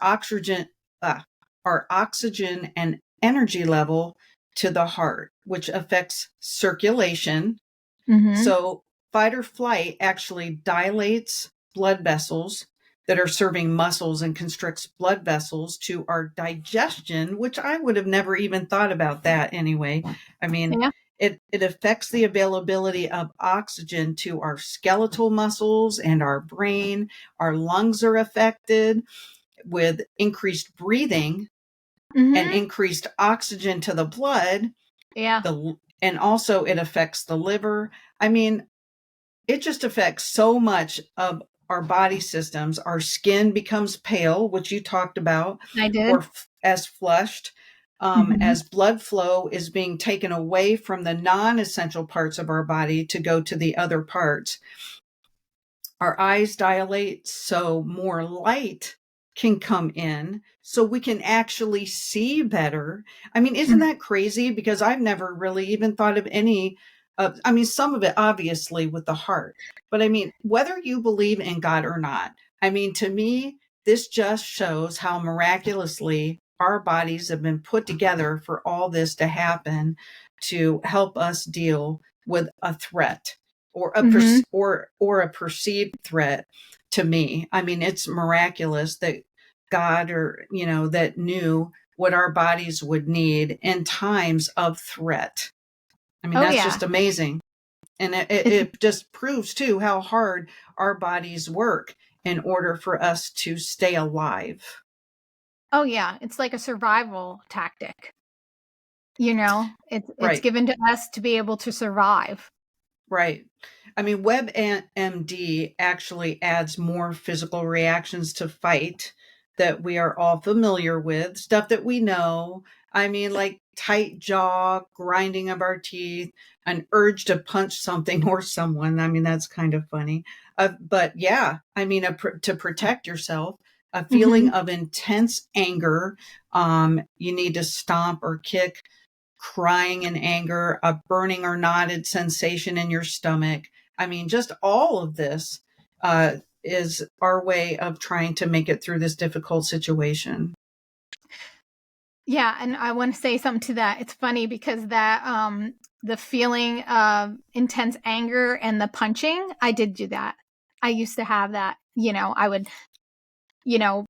our oxygen and energy level to the heart, which affects circulation. Mm-hmm. So fight or flight actually dilates blood vessels that are serving muscles and constricts blood vessels to our digestion, which I would have never even thought about that anyway. I mean, Yeah. it affects the availability of oxygen to our skeletal muscles and our brain. Our lungs are affected with increased breathing and Mm-hmm. increased oxygen to the blood. Yeah. And also it affects the liver. I mean, it just affects so much of our body systems. Our skin becomes pale, which you talked about, I did. or as flushed, Mm-hmm. as blood flow is being taken away from the non essential parts of our body to go to the other parts. Our eyes dilate so more light can come in so we can actually see better. I mean, isn't that crazy? Because I've never really even thought of any of, I mean, some of it obviously with the heart, but I mean, whether you believe in God or not, I mean, to me, this just shows how miraculously our bodies have been put together for all this to happen to help us deal with a threat or Mm-hmm. or a perceived threat to me. I mean, it's miraculous that God or that knew what our bodies would need in times of threat. I mean, Oh that's yeah. just amazing. And It's it just proves too how hard our bodies work in order for us to stay alive. oh yeah. It's like a survival tactic. It's Right. given to us to be able to survive. Right. I mean, WebMD actually adds more physical reactions to fight that we are all familiar with, stuff that we know. I mean, like tight jaw, grinding of our teeth, an urge to punch something or someone. I mean, that's kind of funny. But yeah, I mean, to protect yourself, a feeling Hmm. of intense anger. You need to stomp or kick, crying in anger, a burning or knotted sensation in your stomach. I mean, just all of this is our way of trying to make it through this difficult situation. Yeah, and I want to say something to that. It's funny because that the feeling of intense anger and the punching, I did do that. I used to have that. I would, you know,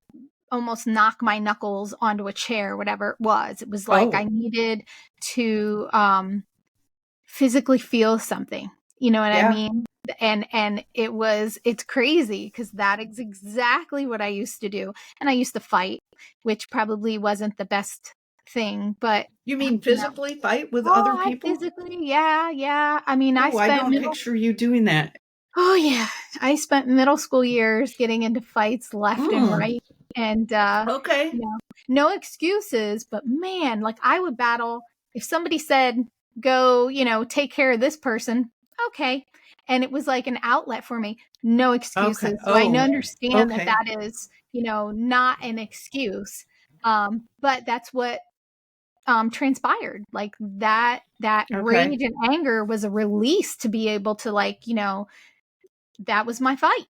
almost knock my knuckles onto a chair, whatever it was. It was like I Oh, needed to physically feel something. You know what I yeah. mean? And it's crazy because that is exactly what I used to do. And I used to fight, which probably wasn't the best thing, but You mean you know, physically fight with oh, other I people? physically, yeah, yeah. I mean, Oh, I don't picture you doing that. oh yeah, I spent middle school years getting into fights left and Mm, right, and okay. no excuses. But man, like I would battle if somebody said, "Go, take care of this person." Okay, and it was like an outlet for me. No Okay. excuses. So I Oh, understand that okay. that is, not an excuse. But that's what transpired. Like that Okay. rage and anger was a release to be able to, like, that was my fight.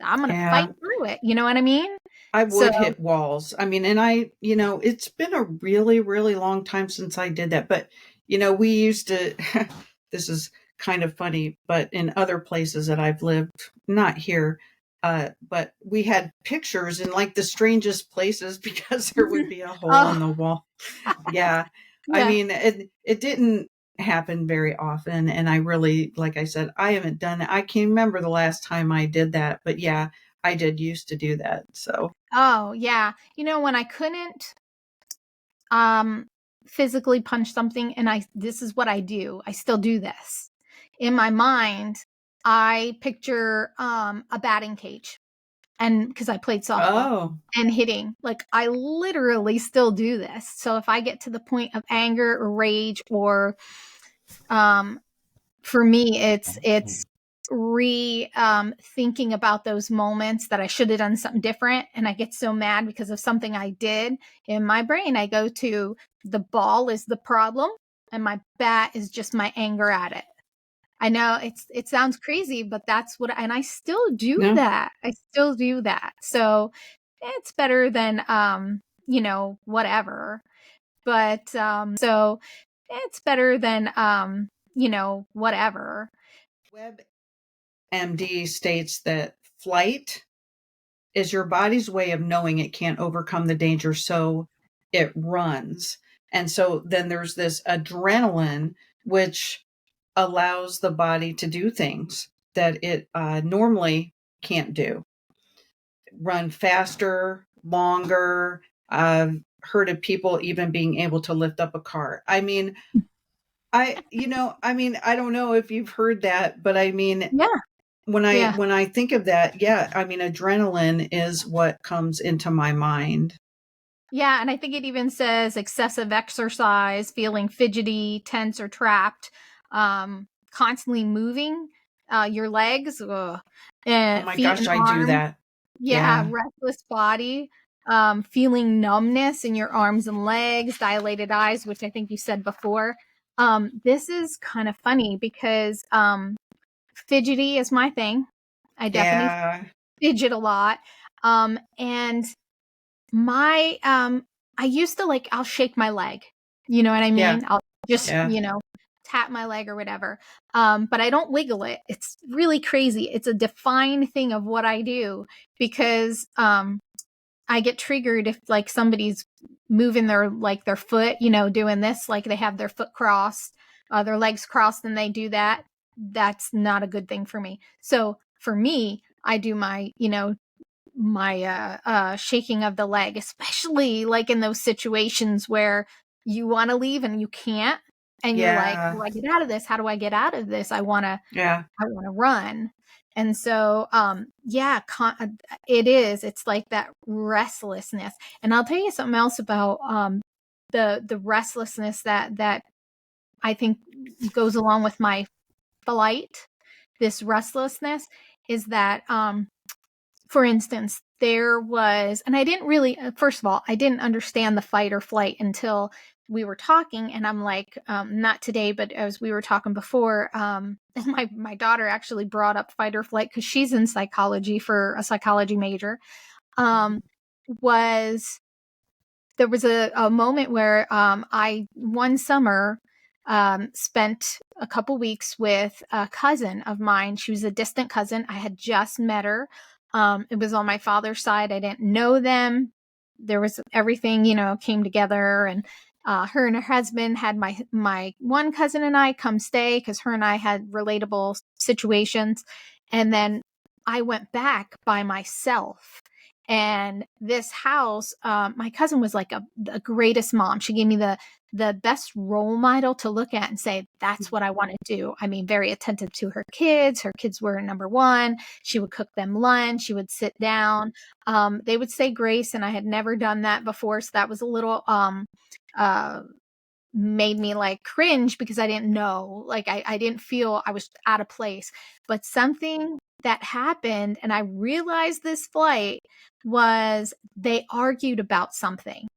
I'm going to fight Yeah. through it. You know what I mean? I So, would hit walls. I mean, and it's been a really, really long time since I did that. But, we used to, this is kind of funny, but in other places that I've lived, not here, but we had pictures in like the strangest places because there would be a hole in oh, the wall. Yeah. I yeah. mean, it didn't happen very often. And I really, like I said, I haven't done it. I can't remember the last time I did that. But yeah, I did used to do that. So, Oh, yeah. When I couldn't um physically punch something, and this is what I do. I still do this. In my mind, I picture a batting cage, and because I played softball oh, and hitting, like I literally still do this. So if I get to the point of anger or rage, or um for me it's re thinking about those moments that I should have done something different, and I get so mad because of something I did. In my brain, I go to the ball is the problem and my bat is just my anger at it. I know it sounds crazy, but that's what, and I still do no, that. I still do that. So it's better than whatever. But so it's better than whatever. WebMD states that flight is your body's way of knowing it can't overcome the danger, so it runs. And so then there's this adrenaline, which allows the body to do things that it normally can't do. Run faster, longer. I've heard of people even being able to lift up a car. I mean, I don't know if you've heard that, but I mean, Yeah. when I Yeah. when I think of that, yeah, I mean, adrenaline is what comes into my mind. Yeah, and I think it even says excessive exercise, feeling fidgety, tense, or trapped, constantly moving your legs, Oh and my feet gosh, and I do arms. that. Yeah, Yeah, restless body, feeling numbness in your arms and legs, dilated eyes, which I think you said before. This is kind of funny because fidgety is my thing. I definitely yeah, fidget a lot. And my I used to, like, I'll shake my leg. You know what I yeah, mean? I'll just, yeah. tap my leg or whatever. But I don't wiggle it. It's really crazy. It's a defined thing of what I do because I get triggered if, like, somebody's moving their foot, doing this, like they have their foot crossed, their legs crossed, and they do that. That's not a good thing for me. So for me, I do my shaking of the leg, especially like in those situations where you want to leave and you can't. And you're like, how Yeah. do I get out of this? How do I get out of this? I want to Yeah. run. And so, yeah, it is. It's like that restlessness. And I'll tell you something else about the restlessness that I think goes along with my flight. This restlessness is that, for instance, there was, and I didn't really, first of all, I didn't understand the fight or flight until we were talking, and I'm like, not today, but as we were talking before, my daughter actually brought up fight or flight because she's in psychology for a psychology major. Um, was There was a moment where I one summer spent a couple weeks with a cousin of mine. She was a distant cousin. I had just met her. It was on my father's side. I didn't know them. There was everything, came together, and her and her husband had my one cousin and I come stay because her and I had relatable situations. And then I went back by myself. And this house, my cousin was like the greatest mom. She gave me the best role model to look at and say, that's what I want to do. I mean, very attentive to her kids. Her kids were number one. She would cook them lunch. She would sit down. They would say grace, and I had never done that before. So that was a little made me like cringe because I didn't know. Like I didn't feel I was out of place. But something that happened, and I realized this flight, was they argued about something.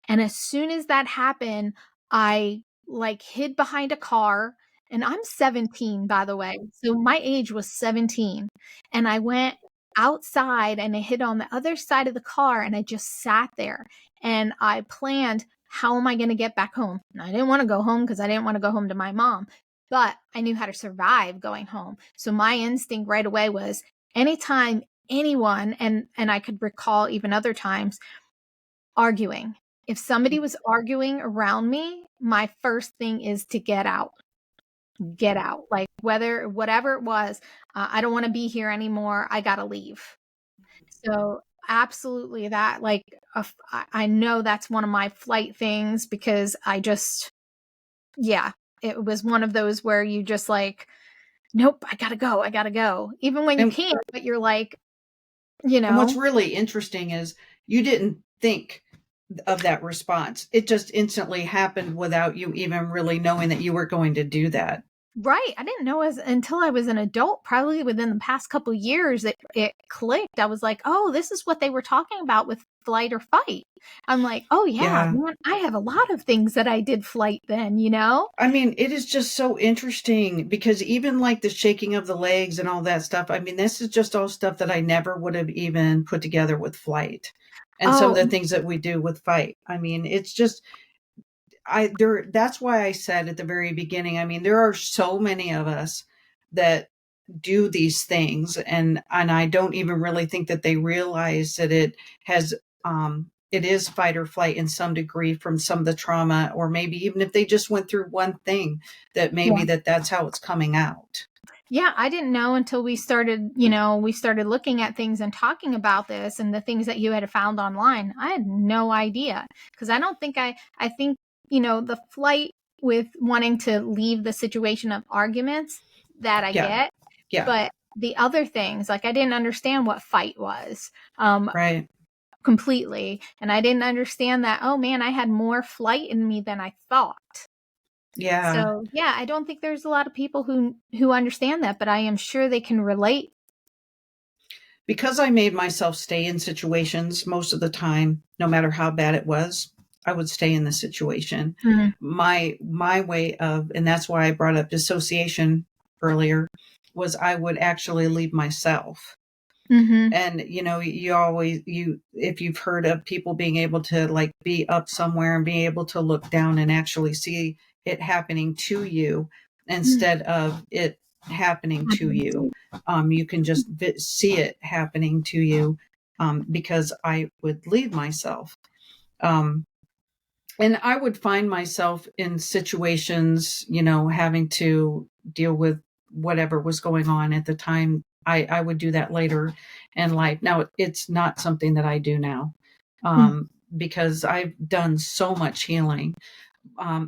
And as soon as that happened, I like hid behind a car. And I'm 17, by the way. So my age was 17. And I went outside and I hid on the other side of the car, and I just sat there and I planned, how am I going to get back home? And I didn't want to go home because I didn't want to go home to my mom, but I knew how to survive going home. So my instinct right away was, anytime anyone, and I could recall even other times, arguing. If somebody was arguing around me, my first thing is to get out. Get out. Like whatever it was, I don't want to be here anymore. I got to leave. So absolutely that, like, I know that's one of my flight things because yeah, it was one of those where you just like, nope, I gotta go. I gotta go. Even when you And can't, but you're like, and what's really interesting is you didn't think of that response. It just instantly happened without you even really knowing that you were going to do that. right. I didn't know until I was an adult, probably within the past couple years, it clicked. I was like, oh, this is what they were talking about with flight or fight. I'm like, oh yeah, Yeah. man, I have a lot of things that I did flight then. I mean, it is just so interesting because even like the shaking of the legs and all that stuff, I mean, this is just all stuff that I never would have even put together with flight and some of Oh, the things that we do with fight. I mean, it's just that's why I said at the very beginning, I mean, there are so many of us that do these things, and I don't even really think that they realize that has it is fight or flight in some degree from some of the trauma, or maybe even if they just went through one thing, that maybe yeah. that's how it's coming out. Yeah, I didn't know until we started looking at things and talking about this and the things that you had found online. I had no idea because I think, the flight with wanting to leave the situation of arguments, that I Yeah. get, Yeah. but the other things, like I didn't understand what fight was Right. completely. And I didn't understand that, oh man, I had more flight in me than I thought. Yeah. So, yeah, I don't think there's a lot of people who understand that, but I am sure they can relate. Because I made myself stay in situations most of the time, no matter how bad it was, I would stay in the situation. Mhm. My way of, and that's why I brought up dissociation earlier, was I would actually leave myself. Mhm. And you always, if you've heard of people being able to like be up somewhere and be able to look down and actually see it happening to you instead of it happening to you, you can just see it happening to you, because I would leave myself, um, and I would find myself in situations, having to deal with whatever was going on at the time. I would do that later in life. Now, it's not something that I do now, Mm. because I've done so much healing.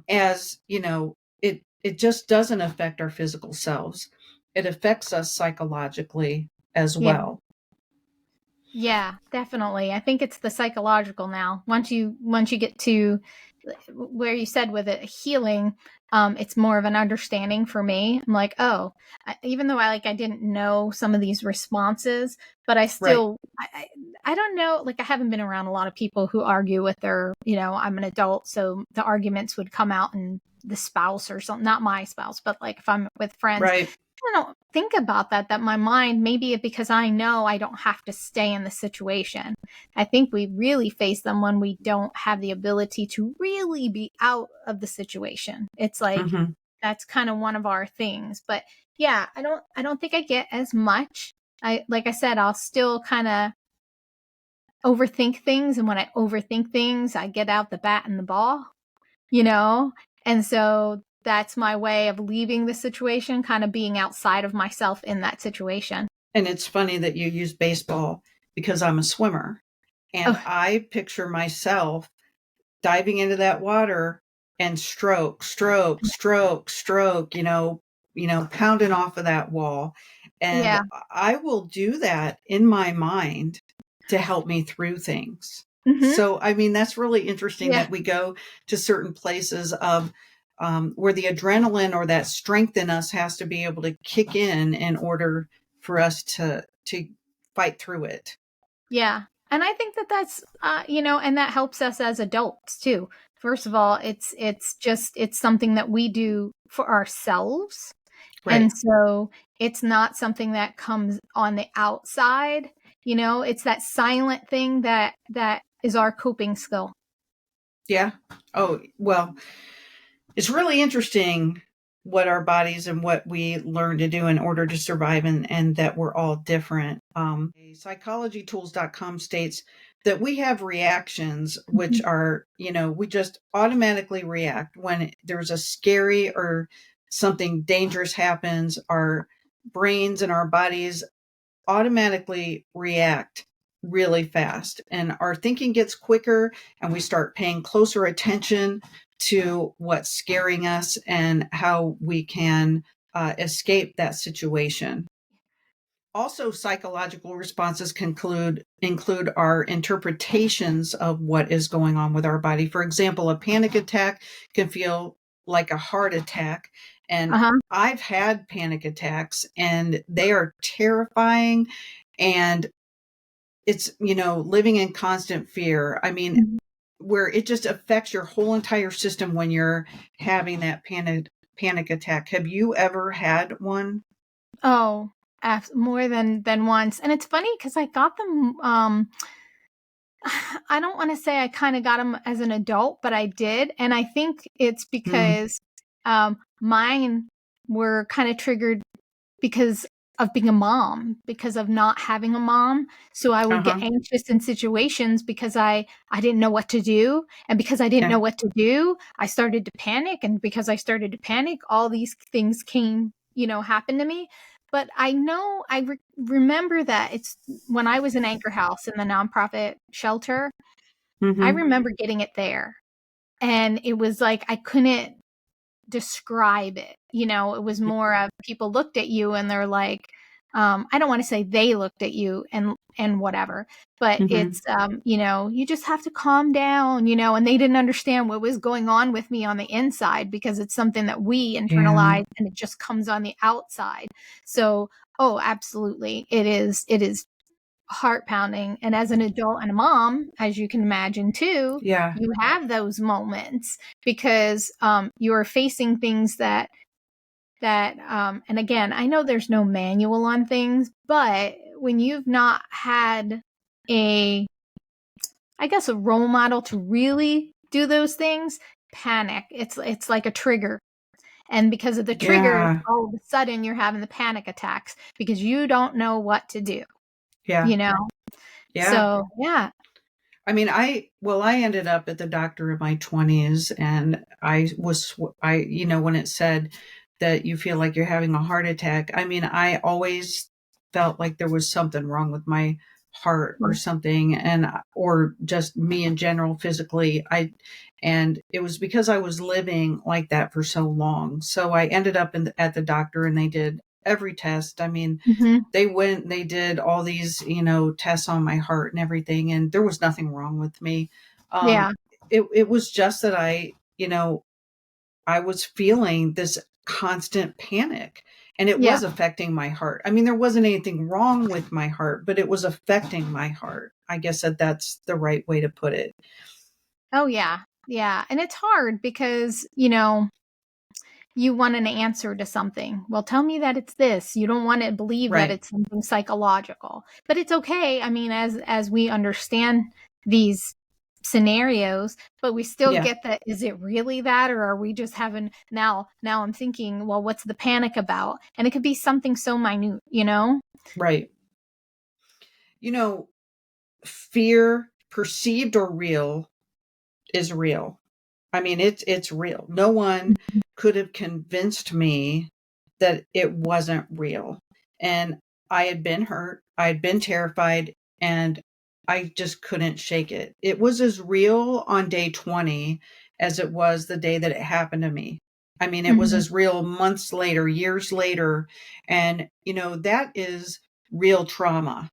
As you know, it just doesn't affect our physical selves. It affects us psychologically as Yeah. well. Yeah, definitely. I think it's the psychological now. Once you get to where you said with it healing, it's more of an understanding for me. I'm like, oh, even though I didn't know some of these responses, but I Right. still I don't know. Like I haven't been around a lot of people who argue with their, I'm an adult, so the arguments would come out and the spouse or something, not my spouse, but like if I'm with friends, Right. I don't think about that my mind, maybe because I know I don't have to stay in the situation. I think we really face them when we don't have the ability to really be out of the situation. It's like Hmm. that's kind of one of our things. But yeah, I don't think I get as much. I like I said, I'll still kind of overthink things, and when I overthink things, I get out the bat and the ball, you know? And so that's my way of leaving the situation, kind of being outside of myself in that situation. And it's funny that you use baseball because I'm a swimmer, and Oh, I picture myself diving into that water and stroke, stroke, stroke, stroke, pounding off of that wall. And yeah. I will do that in my mind to help me through things. Mhm. So, I mean, that's really interesting Yeah. that we go to certain places of where the adrenaline or that strength in us has to be able to kick in order for us to fight through it. Yeah. And I think that that's and that helps us as adults too. First of all, it's something that we do for ourselves. Right. And so it's not something that comes on the outside, it's that silent thing that is our coping skill. Yeah. Oh, well, it's really interesting what our bodies and what we learn to do in order to survive, and that we're all different. Psychologytools.com states that we have reactions, which Mhm. are, we just automatically react when there's a scary or something dangerous happens. Our brains and our bodies automatically react really fast, and our thinking gets quicker, and we start paying closer attention to what's scaring us and how we can escape that situation. Also, psychological responses include our interpretations of what is going on with our body. For example, a panic attack can feel like a heart attack, and Uh-huh. I've had panic attacks, and they are terrifying, and it's, living in constant fear. I mean, Mhm. where it just affects your whole entire system when you're having that panic attack. Have you ever had one? Oh, more than once. And it's funny because I got them. I don't want to say I kind of got them as an adult, but I did, and I think it's Mm, because mine were kind of triggered because of being a mom, because of not having a mom. So I would get uh-huh. anxious in situations because I didn't know what to do, and because I didn't Yeah. know what to do, I started to panic, and because I started to panic, all these things came, happen to me. But I know remember that it's when I was in Anchor House in the nonprofit shelter, I Hmm. remember getting it there. And it was like I couldn't describe it. It was more of people looked at you and they're like, I don't want to say they looked at you and whatever, but Hmm. it's you just have to calm down, and they didn't understand what was going on with me on the inside because it's something that we Yeah. internalize and it just comes on the outside. So, oh, absolutely. It is heart pounding. And as an adult and a mom, as you can imagine too, Yeah. you have those moments because you are facing things that and again, I know there's no manual on things, but when you've not had a I guess a role model to really do those things, panic. It's like a trigger. And because of the trigger, Yeah. all of a sudden you're having the panic attacks because you don't know what to do, Yeah. you know? Yeah. So, yeah. I mean, I ended up at the doctor in my 20s, and when it said that you feel like you're having a heart attack, I mean, I always felt like there was something wrong with my heart or something, and or just me in general physically. And it was because I was living like that for so long. So I ended up at the doctor, and they did every test. I mean, Mhm. they went and they did all these, tests on my heart and everything, and there was nothing wrong with me. Yeah. It was just that I was feeling this constant panic, and it Yeah. was affecting my heart. I mean, there wasn't anything wrong with my heart, but it was affecting my heart. I guess that's the right way to put it. Oh, yeah. Yeah. And it's hard because, you want an answer to something. Well, tell me that it's this. You don't want to believe that Right. it's something psychological. But it's okay. I mean, as we understand these scenarios, but we still Yeah. get that, is it really that, or are we just having now I'm thinking, well, what's the panic about? And it could be something so minute. Right. Fear, perceived or real, is real. I mean, it's real. No one could have convinced me that it wasn't real. And I had been hurt, I had been terrified, and I just couldn't shake it. It was as real on day 20 as it was the day that it happened to me. I mean, it was Mhm. as real months later, years later. And, that is real trauma.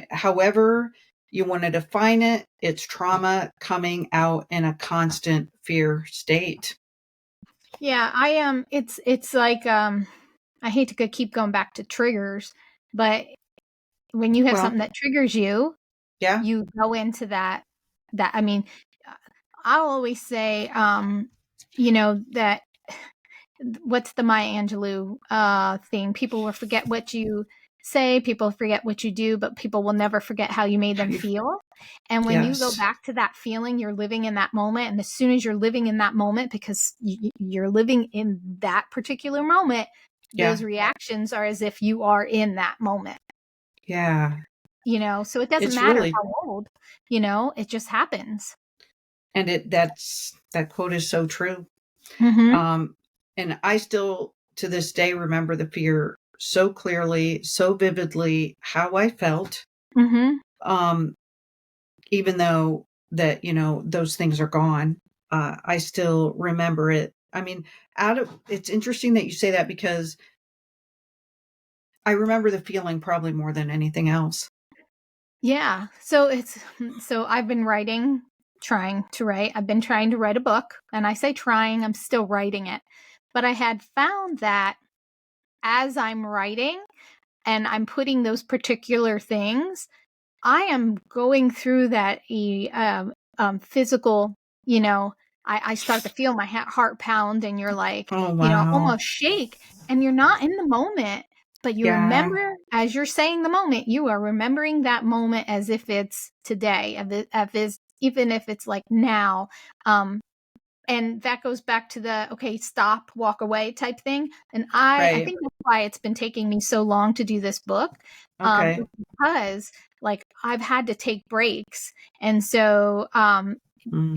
However you want to define it, it's trauma coming out in a constant fear state. Yeah, I am. It's like I hate to keep going back to triggers, but when you have Well, something that triggers you, yeah, you go into that I mean, uh, I'll always say, that what's the Maya Angelou thing? People will forget what you say, people forget what you do, but people will never forget how you made them feel. And when you go yes, back to that feeling, you're living in that moment. And as soon as you're living in that moment, because you're living in that particular moment, yeah, those reactions are as if you are in that moment. yeah. So it doesn't It's matter really, how old, it just happens. and that quote is so true. Mhm. Um, and I still to this day remember the fear so clearly, so vividly, how I felt. Mhm. Um, Even though that, those things are gone, I still remember it. I mean, it's interesting that you say that because I remember the feeling probably more than anything else. Yeah. So I've been trying to write. I've been trying to write a book, and I say trying, I'm still writing it. But I had found that as I'm writing and I'm putting those particular things, I am going through that physical, you know, I start to feel my heart pound, and you're like, Oh, wow. almost shake, and you're not in the moment, but you Yeah, remember, as you're saying the moment, you are remembering that moment as if it's today, even if it's like now. Um, and that goes back to the okay, stop, walk away type thing. And I right. think that's why it's been taking me so long to do this book, Okay. is because like I've had to take breaks. And so Mm,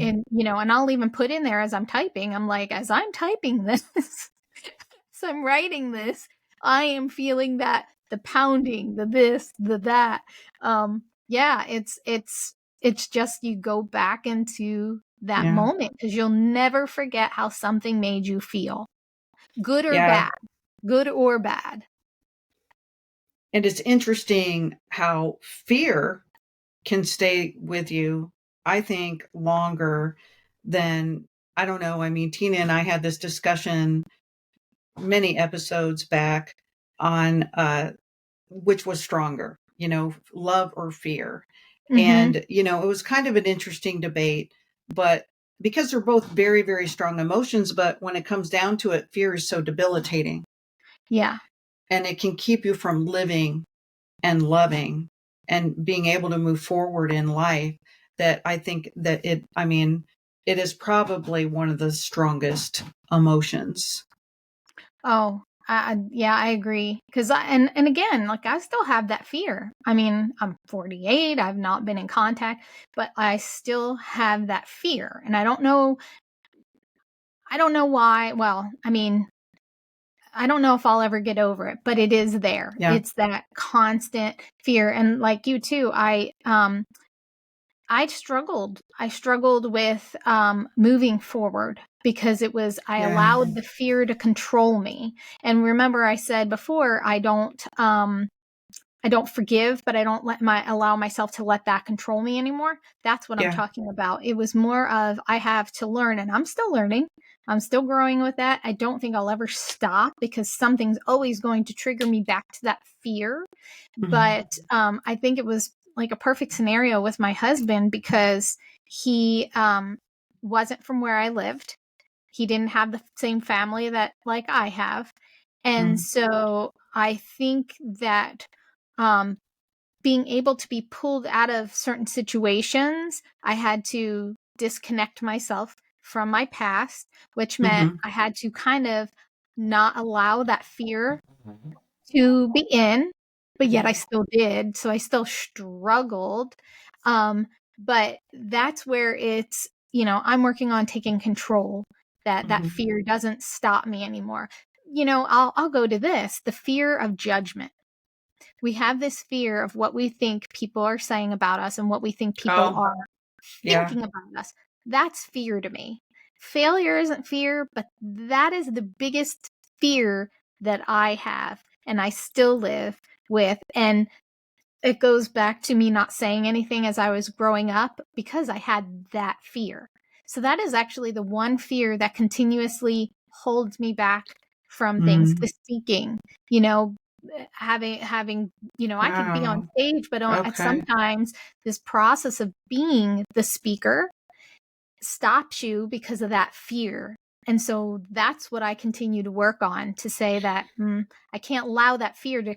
and I'll even put in there, as I'm typing, I'm like, as I'm typing this, as I'm writing this, I am feeling that, the pounding, the this, the that. Yeah, it's just, you go back into that yeah. moment because you'll never forget how something made you feel, good or Yeah. bad, good or bad. And it's interesting how fear can stay with you, I think, longer than, I don't know. I mean, Tina and I had this discussion many episodes back on which was stronger, love or fear. Mm-hmm. And, it was kind of an interesting debate, but because they're both very, very strong emotions, but when it comes down to it, fear is so debilitating Yeah. and it can keep you from living and loving and being able to move forward in life, that I think that it is probably one of the strongest emotions. Oh, yeah, I agree. Because and again, like I still have that fear. I mean, I'm 48. I've not been in contact, but I still have that fear, and I don't know. I don't know why. Well, I mean, I don't know if I'll ever get over it, but it is there. Yeah. It's that constant fear. And like you too, I struggled. I struggled with moving forward because I Yeah. allowed the fear to control me. And remember, I said before, I don't forgive, but I don't allow myself to let that control me anymore. That's what I'm Yeah. talking about. It was more of I have to learn, and I'm still learning. I'm still growing with that. I don't think I'll ever stop because something's always going to trigger me back to that fear. Mhm. But I think it was like a perfect scenario with my husband because he wasn't from where I lived. He didn't have the same family that like I have. And Mhm. so I think that um, being able to be pulled out of certain situations, I had to disconnect myself from my past, which meant Mhm. I had to kind of not allow that fear to be in, but yet I still did. So I still struggled. Um, but that's where I'm working on taking control that Mhm. fear doesn't stop me anymore. I'll go to this, the fear of judgment. We have this fear of what we think people are saying about us and what we think people Oh, are yeah. thinking about us. That's fear to me. Failure isn't fear, but that is the biggest fear that I have and I still live with. And it goes back to me not saying anything as I was growing up because I had that fear. So that is actually the one fear that continuously holds me back from things, Mm. the speaking, you know, having, I could be on Wow. stage, but at Okay. sometimes this process of being the speaker stops you because of that fear. And so that's what I continue to work on to say that I can't allow that fear to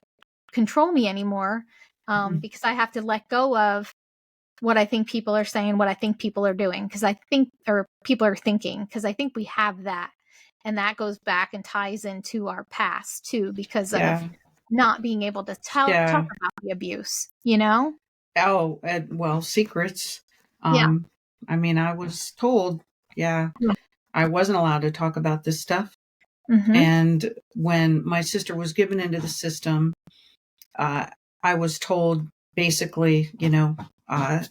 control me anymore Mhm. because I have to let go of what I think people are saying, what I think people are doing, because I think, or people are thinking, because I think we have that. And that goes back and ties into our past too, because of Yeah. not being able to talk Yeah. about the abuse, you know? Oh, well, secrets. Yeah. Um, I mean, I was told, yeah, Yeah. I wasn't allowed to talk about this stuff. Mm-hmm. And when my sister was given into the system, uh, I was told basically, uh,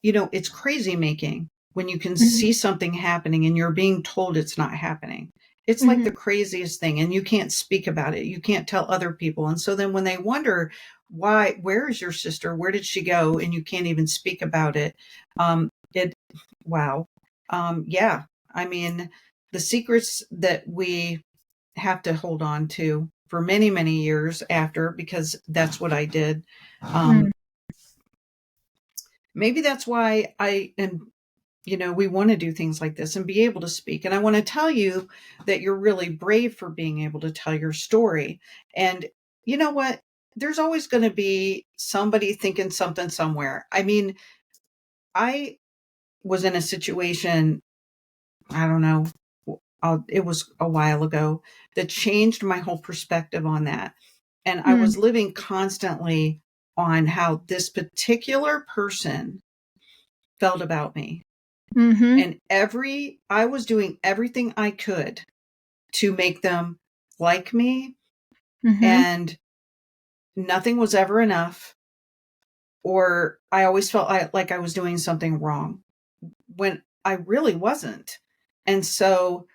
it's crazy making when you can Mm-hmm. see something happening and you're being told it's not happening. It's like Mm-hmm. the craziest thing, and you can't speak about it. You can't tell other people. And so then when they wonder, where is your sister? Where did she go? And you can't even speak about it. It, wow. Yeah. I mean, the secrets that we have to hold on to for many, many years after, because that's what I did. Um, Maybe that's why I am, we want to do things like this and be able to speak. And I want to tell you that you're really brave for being able to tell your story. And you know what? There's always going to be somebody thinking something somewhere. I mean, I was in a situation, I don't know, it was a while ago, that changed my whole perspective on that. And I Mm-hmm. was living constantly on how this particular person felt about me. Mm-hmm. And I was doing everything I could to make them like me, Mm-hmm. and nothing was ever enough, or I always felt like I was doing something wrong when I really wasn't. And so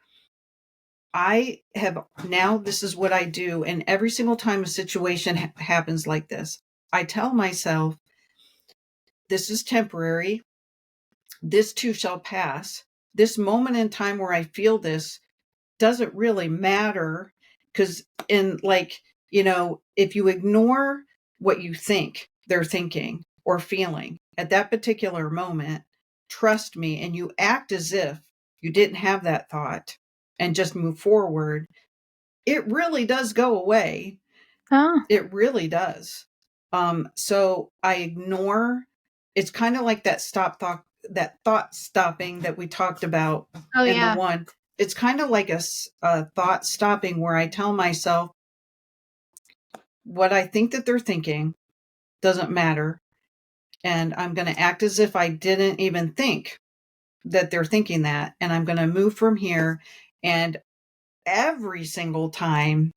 I have now, this is what I do. And every single time a situation happens like this, I tell myself, this is temporary. This too shall pass. This moment in time where I feel this doesn't really matter, because in, like, if you ignore what you think they're thinking or feeling at that particular moment, trust me, and you act as if you didn't have that thought and just move forward, it really does go away. Oh. It really does. So I ignore. It's kind of like that thought stopping that we talked about Oh in the yeah. one. It's kind of like a thought stopping where I tell myself what I think that they're thinking doesn't matter, and I'm going to act as if I didn't even think that they're thinking that, and I'm going to move from here. And every single time,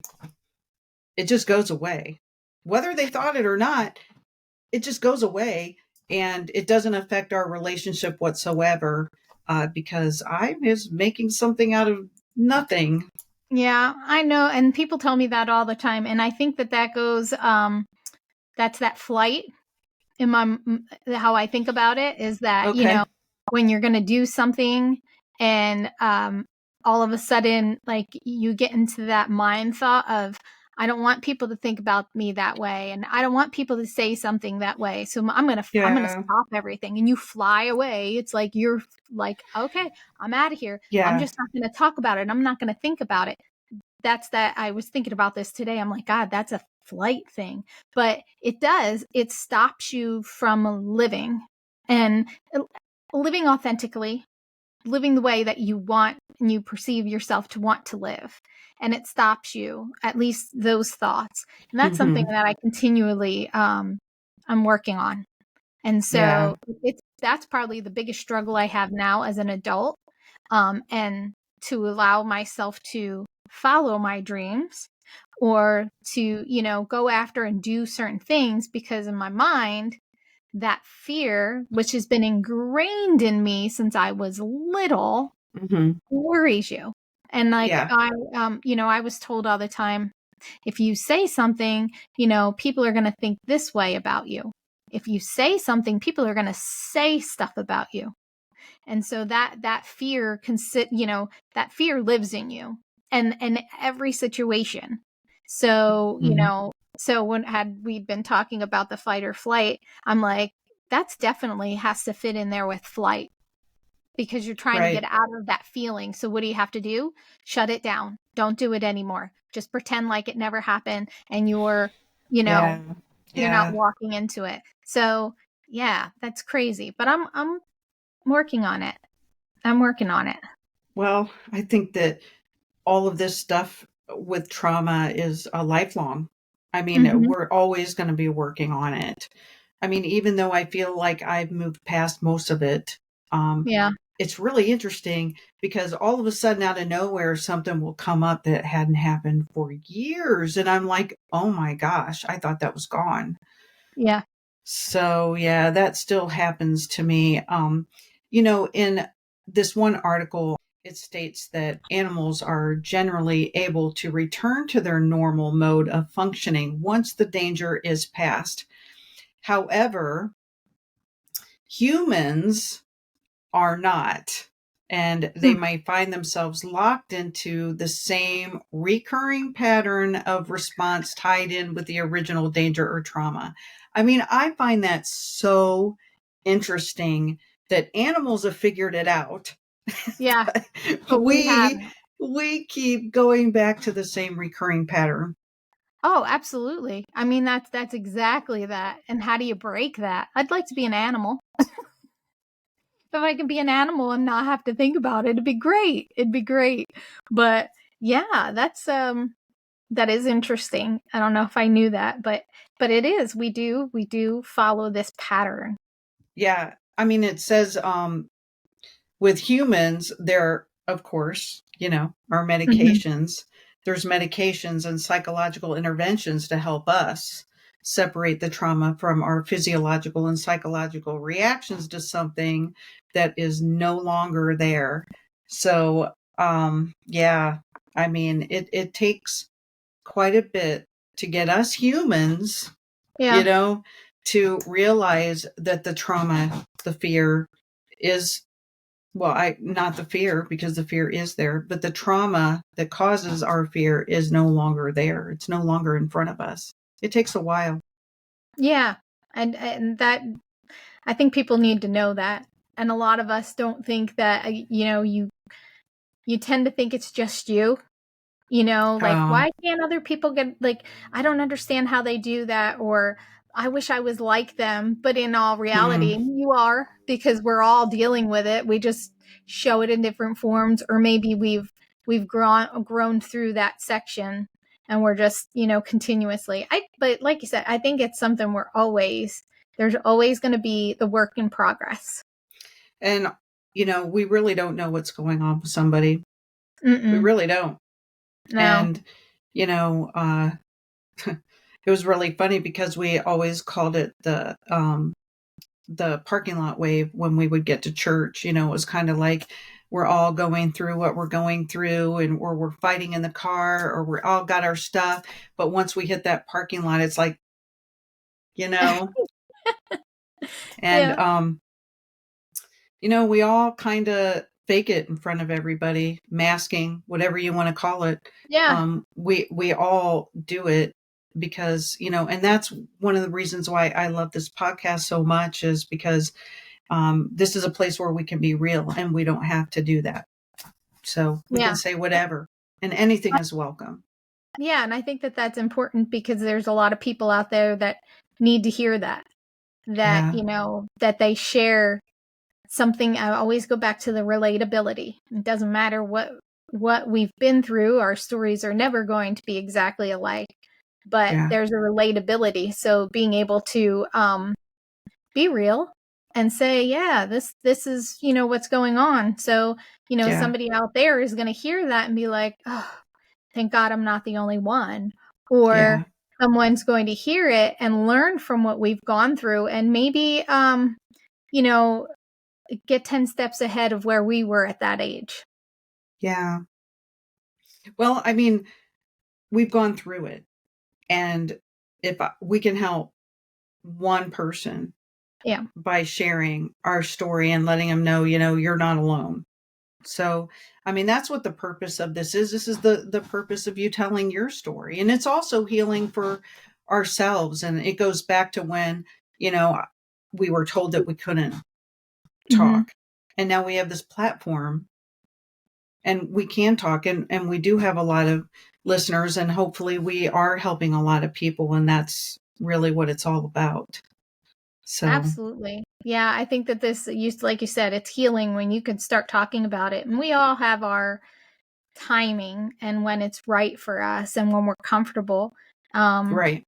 it just goes away. Whether they thought it or not, it just goes away, and it doesn't affect our relationship whatsoever, because I is making something out of nothing. Yeah, I know. And people tell me that all the time. And I think that goes, that's that flight in how I think about it is that, Okay. when you're going to do something and all of a sudden, like you get into that mind thought of, I don't want people to think about me that way. And I don't want people to say something that way. So I'm going to Yeah. stop everything, and you fly away. It's like, you're like, okay, I'm out of here. I'm Yeah. just not going to talk about it. I'm not going to think about it. That's that. I was thinking about this today. I'm like, God, that's a flight thing. But it stops you from living and living authentically, living the way that you want and you perceive yourself to want to live. And it stops you, at least those thoughts. And that's something Hmm. that I continually, I'm working on. And Yeah. so that's probably the biggest struggle I have now as an adult. And to allow myself to follow my dreams, or to, go after and do certain things, because in my mind, that fear, which has been ingrained in me since I was little, Hmm. worries you. And like Yeah. I was told all the time, if you say something, people are going to think this way about you. If you say something, people are going to say stuff about you. And so that fear that fear lives in you, and in every situation. So, Hmm. so when had we been talking about the fight or flight, I'm like, that's definitely has to fit in there with flight, because you're trying to get Right. out of that feeling. So what do you have to do? Shut it down. Don't do it anymore. Just pretend like it never happened, and you know, Yeah. you're not Yeah. walking into it. So, yeah, that's crazy, but I'm working on it. I'm working on it. Well, I think that all of this stuff with trauma is a lifelong. I mean, Mhm. we're always going to be working on it. I mean, even though I feel like I've moved past most of it, um, Yeah. it's really interesting because all of a sudden, out of nowhere, something will come up that hadn't happened for years. And I'm like, oh my gosh, I thought that was gone. Yeah. So, yeah, that still happens to me. In this one article, it states that animals are generally able to return to their normal mode of functioning once the danger is past. However, humans are not, and they Hmm. might find themselves locked into the same recurring pattern of response tied in with the original danger or trauma. I mean, I find that so interesting that animals have figured it out. Yeah. But But we have. we keep going back to the same recurring pattern. Oh, absolutely. I mean, that's exactly that. And how do you break that? I'd like to be an animal. If I could be an animal and not have to think about it, it'd be great. It'd be great. But yeah, that is interesting. I don't know if I knew that, but it is. We do follow this pattern. Yeah, I mean, it says with humans, there, of course, are Mhm. medications. There's medications and psychological interventions to help us separate the trauma from our physiological and psychological reactions to something that is no longer there. So, yeah, I mean, it takes quite a bit to get us humans, you Yeah. know, to realize that the trauma, the fear is, well, I not the fear, because the fear is there, but the trauma that causes our fear is no longer there. It's no longer in front of us. It takes a while. Yeah. And that, I think people need to know that. And a lot of us don't think that, you tend to think it's just you, like, Oh, why can't other people get, like, I don't understand how they do that, or I wish I was like them. But in all reality, hmm. you are, because we're all dealing with it. We just show it in different forms, or maybe we've grown through that section, and we're just, continuously. But like you said, I think it's something there's always going to be the work in progress. And we really don't know what's going on with somebody. We Mm-mm. really don't. No. And, you know, it was really funny because we always called it the parking lot wave when we would get to church. You know, it was kind of like we're all going through what we're going through, and or we're fighting in the car, or we're all got our stuff. But once we hit that parking lot, it's like, you know, and Yeah. we all kind of fake it in front of everybody, masking, whatever you want to call it. Yeah. We all do it because, and that's one of the reasons why I love this podcast so much, is because this is a place where we can be real and we don't have to do that. So we can Yeah. say whatever, and anything is welcome. Yeah, and I think that that's important because there's a lot of people out there that need to hear that, Yeah. that they share something. I always go back to the relatability. It doesn't matter what we've been through. Our stories are never going to be exactly alike, but Yeah. there's a relatability. So being able to be real and say, yeah, this is, what's going on. So, Yeah. somebody out there is going to hear that and be like, oh, thank God I'm not the only one. Or Yeah. someone's going to hear it and learn from what we've gone through and maybe, you know, get 10 steps ahead of where we were at that age. Yeah. Well, I mean, we've gone through it, and if we can help one person Yeah. by sharing our story and letting them know, you're not alone. So, I mean, that's what the purpose of this is. This is the purpose of you telling your story. And it's also healing for ourselves. And it goes back to when, we were told that we couldn't Mm-hmm. talk. And now we have this platform and we can talk. And we do have a lot of listeners, and hopefully we are helping a lot of people. And that's really what it's all about. So, Absolutely. Yeah, I think that this used, like you said, it's healing when you can start talking about it. And we all have our timing and when it's right for us and when we're comfortable. right.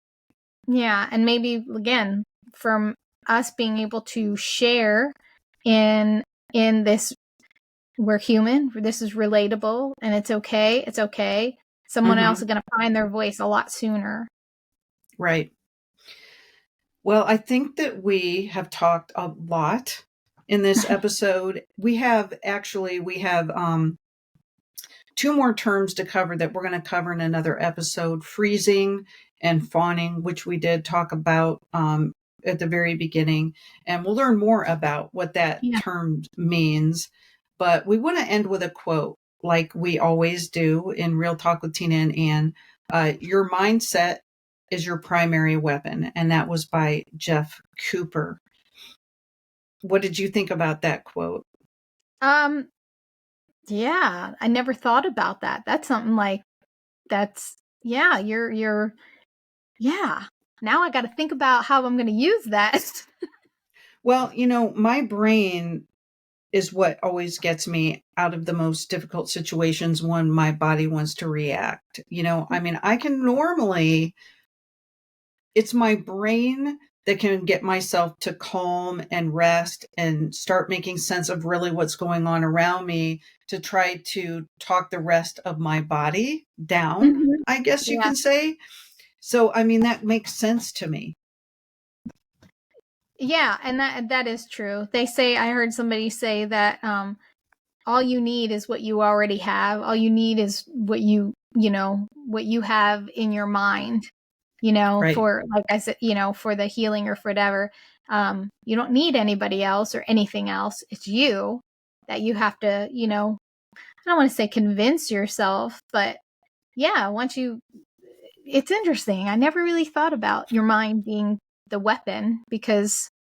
Yeah, and maybe again from us being able to share in this, we're human, this is relatable and it's okay. It's okay. Someone else Mm-hmm. is going to find their voice a lot sooner. Right. Well, I think that we have talked a lot in this episode. We have two more terms to cover that we're going to cover in another episode: freezing and fawning, which we did talk about at the very beginning. And we'll learn more about what that Yeah. term means. But we want to end with a quote, like we always do in Real Talk with Tina and Ann. Your mindset is your primary weapon. And that was by Jeff Cooper. What did you think about that quote? Um yeah, I never thought about that. That's something like that's yeah, you're yeah. Now I got to think about how I'm going to use that. Well, my brain is what always gets me out of the most difficult situations when my body wants to react. I mean, I can normally, it's my brain that can get myself to calm and rest and start making sense of really what's going on around me, to try to talk the rest of my body down, Mhm. I guess you Yeah. can say. So, I mean, that makes sense to me. Yeah, and that is true. They say, I heard somebody say that all you need is what you already have. All you need is what you have in your mind, Right. for, like I said, for the healing or for whatever. You don't need anybody else or anything else. It's you that you have to, I don't want to say convince yourself, but yeah, it's interesting. I never really thought about your mind being the weapon because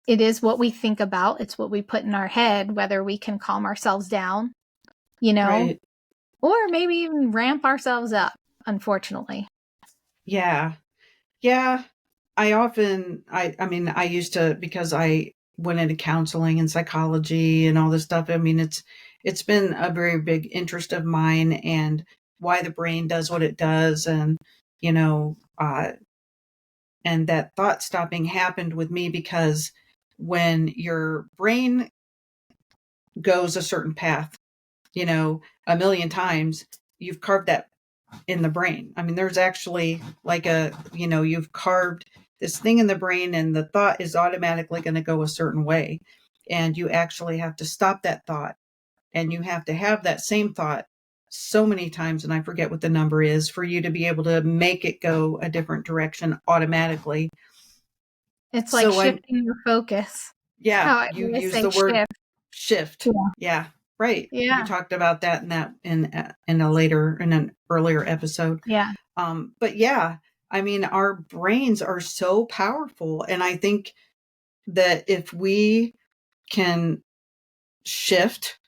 it is what we think about. It's what we put in our head, whether we can calm ourselves down, you know, Right. or maybe even ramp ourselves up, unfortunately. Yeah. Yeah. I mean, I used to, because I went into counseling and psychology and all this stuff. I mean, it's been a very big interest of mine, and why the brain does what it does. And, you know, uh, and that thought stopping happened with me because when your brain goes a certain path, a million times, you've carved that in the brain. I mean, there's actually like you've carved this thing in the brain and the thought is automatically going to go a certain way. And you actually have to stop that thought, and you have to have that same thought so many times, and I forget what the number is, for you to be able to make it go a different direction automatically. It's like shifting your focus. Yeah, How I you always use say the word shift. Yeah. Yeah, right. Yeah. You talked about that in an earlier episode. Yeah. But yeah, I mean, our brains are so powerful, and I think that if we can shift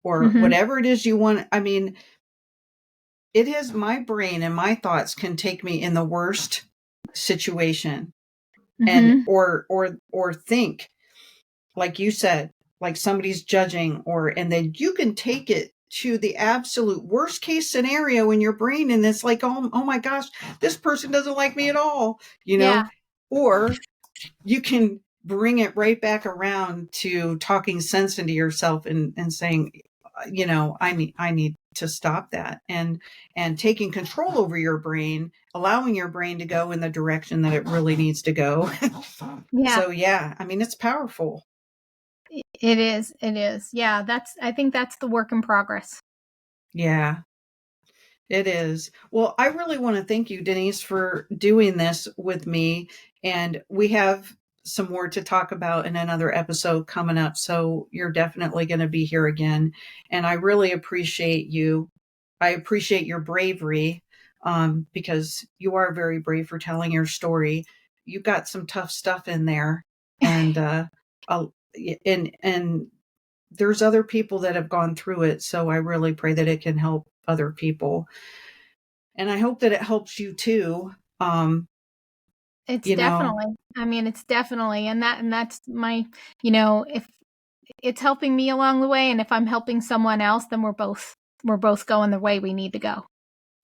or whatever it is you want, I mean, it is my brain and my thoughts can take me in the worst situation and or think, like you said, like somebody's judging, and then you can take it to the absolute worst case scenario in your brain, and it's like, oh my gosh, this person doesn't like me at all, Yeah. or you can bring it right back around to talking sense into yourself and saying, I need to stop that, and taking control over your brain, allowing your brain to go in the direction that it really needs to go. Yeah. So yeah, I mean, it's powerful. It is. Yeah, I think that's the work in progress. Yeah, it is. Well, I really want to thank you, Denise, for doing this with me. And we have some more to talk about in another episode coming up. So you're definitely going to be here again. And I really appreciate you. I appreciate your bravery, because you are very brave for telling your story. You've got some tough stuff in there. And, and there's other people that have gone through it. So I really pray that it can help other people. And I hope that it helps you too. It's definitely, I mean, it's definitely, and that's my, if it's helping me along the way, and if I'm helping someone else, then we're both going the way we need to go.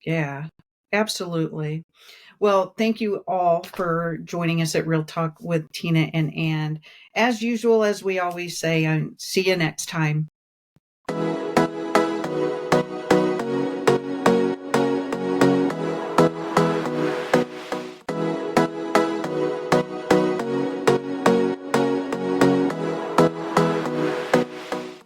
Yeah, absolutely. Well, thank you all for joining us at Real Talk with Tina and Ann. As usual, as we always say, see you next time.